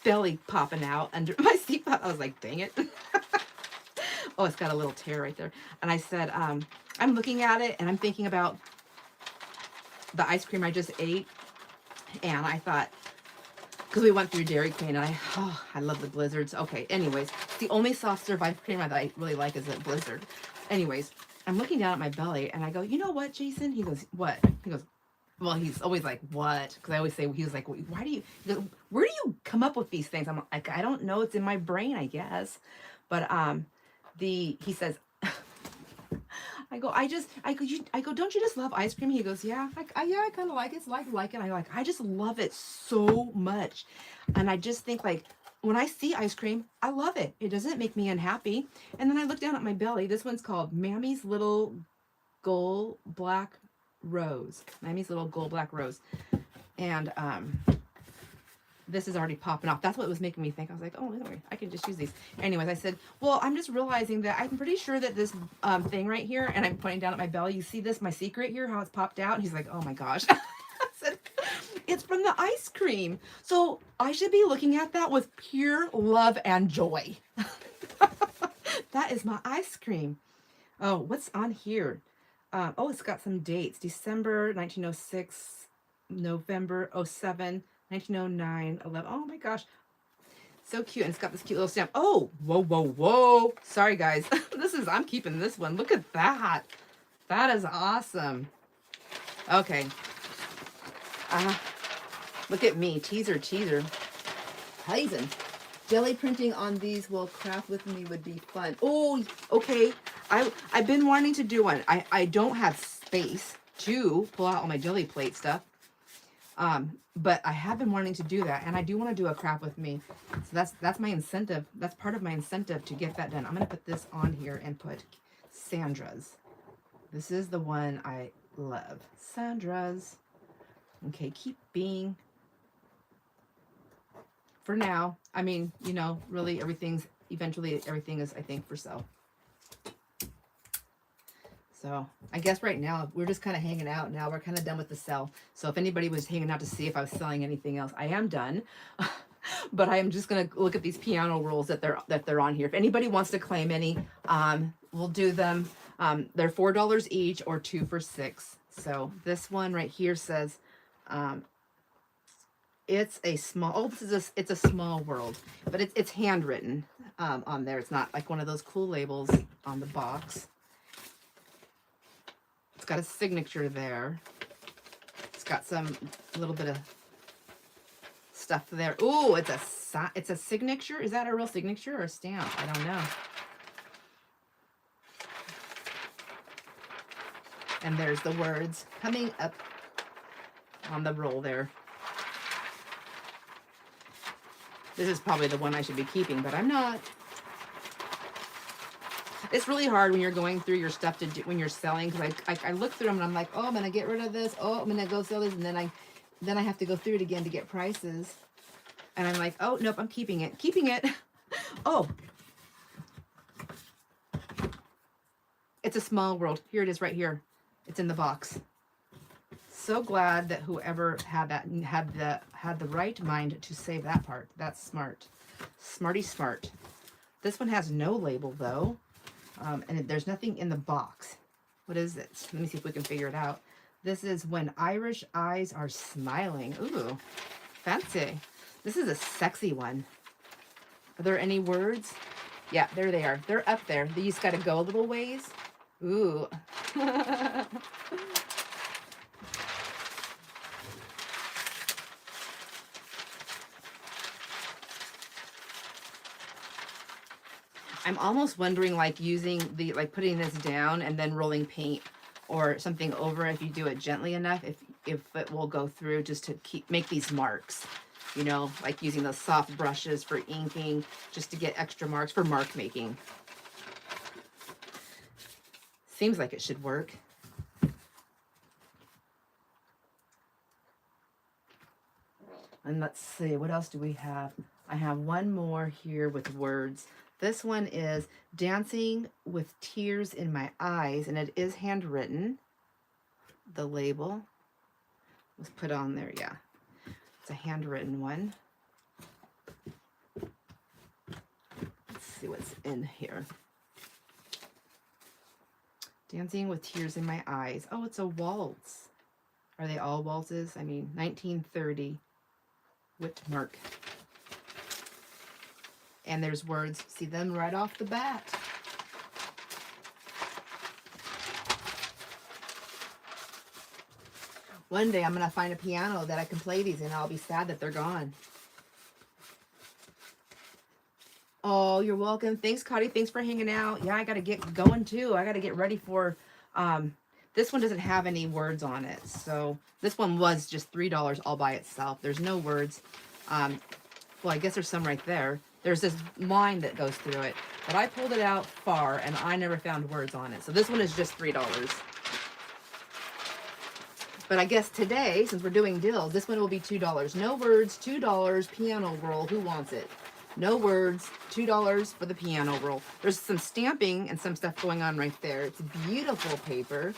S1: belly popping out under my seat belt. I was like, dang it. Oh, it's got a little tear right there. And I said, I'm looking at it and I'm thinking about the ice cream I just ate. And I thought, because we went through Dairy Queen and I love the blizzards. Okay, anyways, the only soft serve ice cream that I really like is a Blizzard. Anyways, I'm looking down at my belly and I go, you know what, Jason? He goes, what? He goes, well, he's always like, what? Because I always say, he was like, why do you, he goes, where do you come up with these things? I'm like, I don't know. It's in my brain, I guess. But he says, I go, don't you just love ice cream? He goes, yeah, yeah, I kind of like it. It's like it. I just love it so much. And I just think like, when I see ice cream, I love it. It doesn't make me unhappy. And then I look down at my belly. This one's called Mammy's Little Gold Black Rose. Mammy's Little Gold Black Rose. And this is already popping off. That's what was making me think. I was like, oh, anyway, I can just use these. Anyways, I said, well, I'm just realizing that I'm pretty sure that this thing right here, and I'm pointing down at my belly, you see this, my secret here, how it's popped out? And he's like, oh my gosh. I said, it's from the ice cream. So I should be looking at that with pure love and joy. That is my ice cream. Oh, what's on here? Oh, it's got some dates. December 1906, November 07, 1909, 11. Oh my gosh. So cute. And it's got this cute little stamp. Oh, whoa, whoa, whoa. Sorry, guys. I'm keeping this one. Look at that. That is awesome. Okay. Look at me. Teaser. Teasing. Jelly printing on these while craft with me would be fun. Oh, okay. I've been wanting to do one. I don't have space to pull out all my jelly plate stuff. But I have been wanting to do that, and I do want to do a craft with me. So that's my incentive. That's part of my incentive to get that done. I'm gonna put this on here and put Sandra's. This is the one I love. Sandra's. Okay, keep being. For now, I mean, you know, really eventually everything is, I think, for sale. So I guess right now we're just kind of hanging out now. We're kind of done with the sell. So if anybody was hanging out to see if I was selling anything else, I am done. But I am just going to look at these piano rolls that they're on here. If anybody wants to claim any, we'll do them. They're $4 each or 2 for $6. So this one right here says, it's a small, oh, it's a small world, but it's handwritten on there. It's not like one of those cool labels on the box. It's got a signature there. It's got some little bit of stuff there. Ooh, it's a signature. Is that a real signature or a stamp? I don't know. And there's the words coming up on the roll there. This is probably the one I should be keeping, but I'm not. It's really hard when you're going through your stuff to do when you're selling, because I look through them and I'm like, oh, I'm gonna get rid of this. Oh, I'm gonna go sell this, and then I have to go through it again to get prices. And I'm like, oh nope, I'm keeping it. Oh, it's a small world. Here it is right here. It's in the box. So glad that whoever had that had the right mind to save that part. That's smart. Smarty smart. This one has no label though. And there's nothing in the box. What is it? Let me see if we can figure it out. This is When Irish Eyes Are Smiling. Ooh, fancy. This is a sexy one. Are there any words? Yeah, there they are. They're up there. You just got to go a little ways. Ooh. I'm almost wondering, like, using putting this down and then rolling paint or something over, if you do it gently enough, if it will go through, just to make these marks, you know, like using those soft brushes for inking, just to get extra marks for mark making. Seems like it should work. And let's see, what else do we have? I have one more here with words. This one is Dancing with Tears in My Eyes, and it is handwritten. The label was put on there, yeah. It's a handwritten one. Let's see what's in here. Dancing with Tears in My Eyes. Oh, it's a waltz. Are they all waltzes? I mean, 1930. Whitmark. And there's words. See them right off the bat. One day I'm going to find a piano that I can play these in. I'll be sad that they're gone. Oh, you're welcome. Thanks, Cotty. Thanks for hanging out. Yeah, I got to get going too. I got to get ready for, this one doesn't have any words on it. So this one was just $3 all by itself. There's no words. Well, I guess there's some right there. There's this line that goes through it, but I pulled it out far and I never found words on it. So this one is just $3. But I guess today, since we're doing deals, this one will be $2. No words, $2, piano roll. Who wants it? No words, $2 for the piano roll. There's some stamping and some stuff going on right there. It's beautiful paper.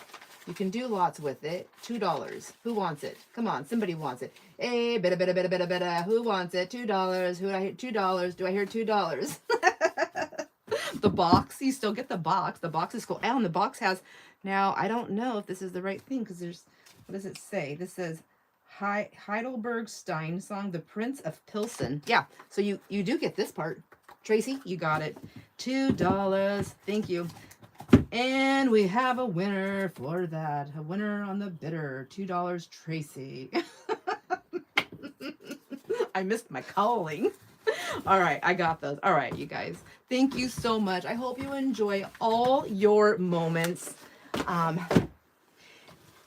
S1: You can do lots with it. $2. Who wants it? Come on, somebody wants it. Hey, bida. Who wants it? $2. Who do I hear? $2. Do I hear $2? The box, you still get the box. The box is cool. Oh, and the box has, now I don't know if this is the right thing because there's, what does it say? This says Heidelberg-Stein song, The Prince of Pilsen. Yeah, so you do get this part. Tracy, you got it. $2. Thank you. And we have a winner for that. A winner on the bidder. $2, Tracy. I missed my calling. All right, I got those. All right, you guys. Thank you so much. I hope you enjoy all your moments.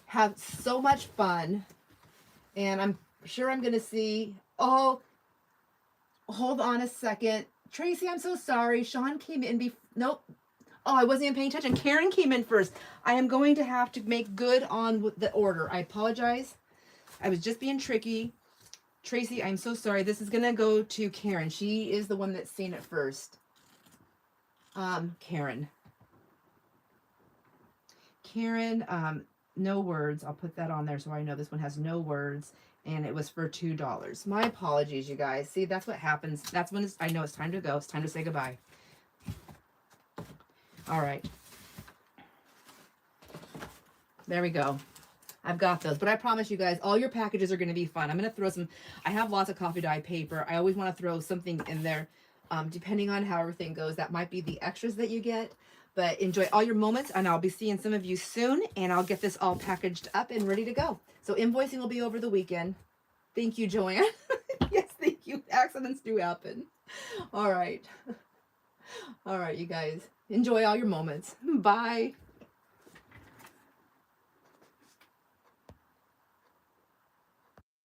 S1: Have so much fun. And I'm sure I'm going to see... Oh, hold on a second. Tracy, I'm so sorry. Sean came in Nope. Oh, I wasn't even paying attention. Karen came in first. I am going to have to make good on the order. I apologize. I was just being tricky. Tracy, I'm so sorry. This is going to go to Karen. She is the one that's seen it first. Karen, no words. I'll put that on there so I know this one has no words. And it was for $2. My apologies, you guys. See, that's what happens. That's when I know it's time to go. It's time to say goodbye. All right. There we go. I've got those. But I promise you guys, all your packages are going to be fun. I'm going to throw some... I have lots of coffee dye paper. I always want to throw something in there. Depending on how everything goes, that might be the extras that you get. But enjoy all your moments, and I'll be seeing some of you soon, and I'll get this all packaged up and ready to go. So invoicing will be over the weekend. Thank you, Joanne. Yes, thank you. Accidents do happen. All right. All right, you guys. Enjoy all your moments. Bye.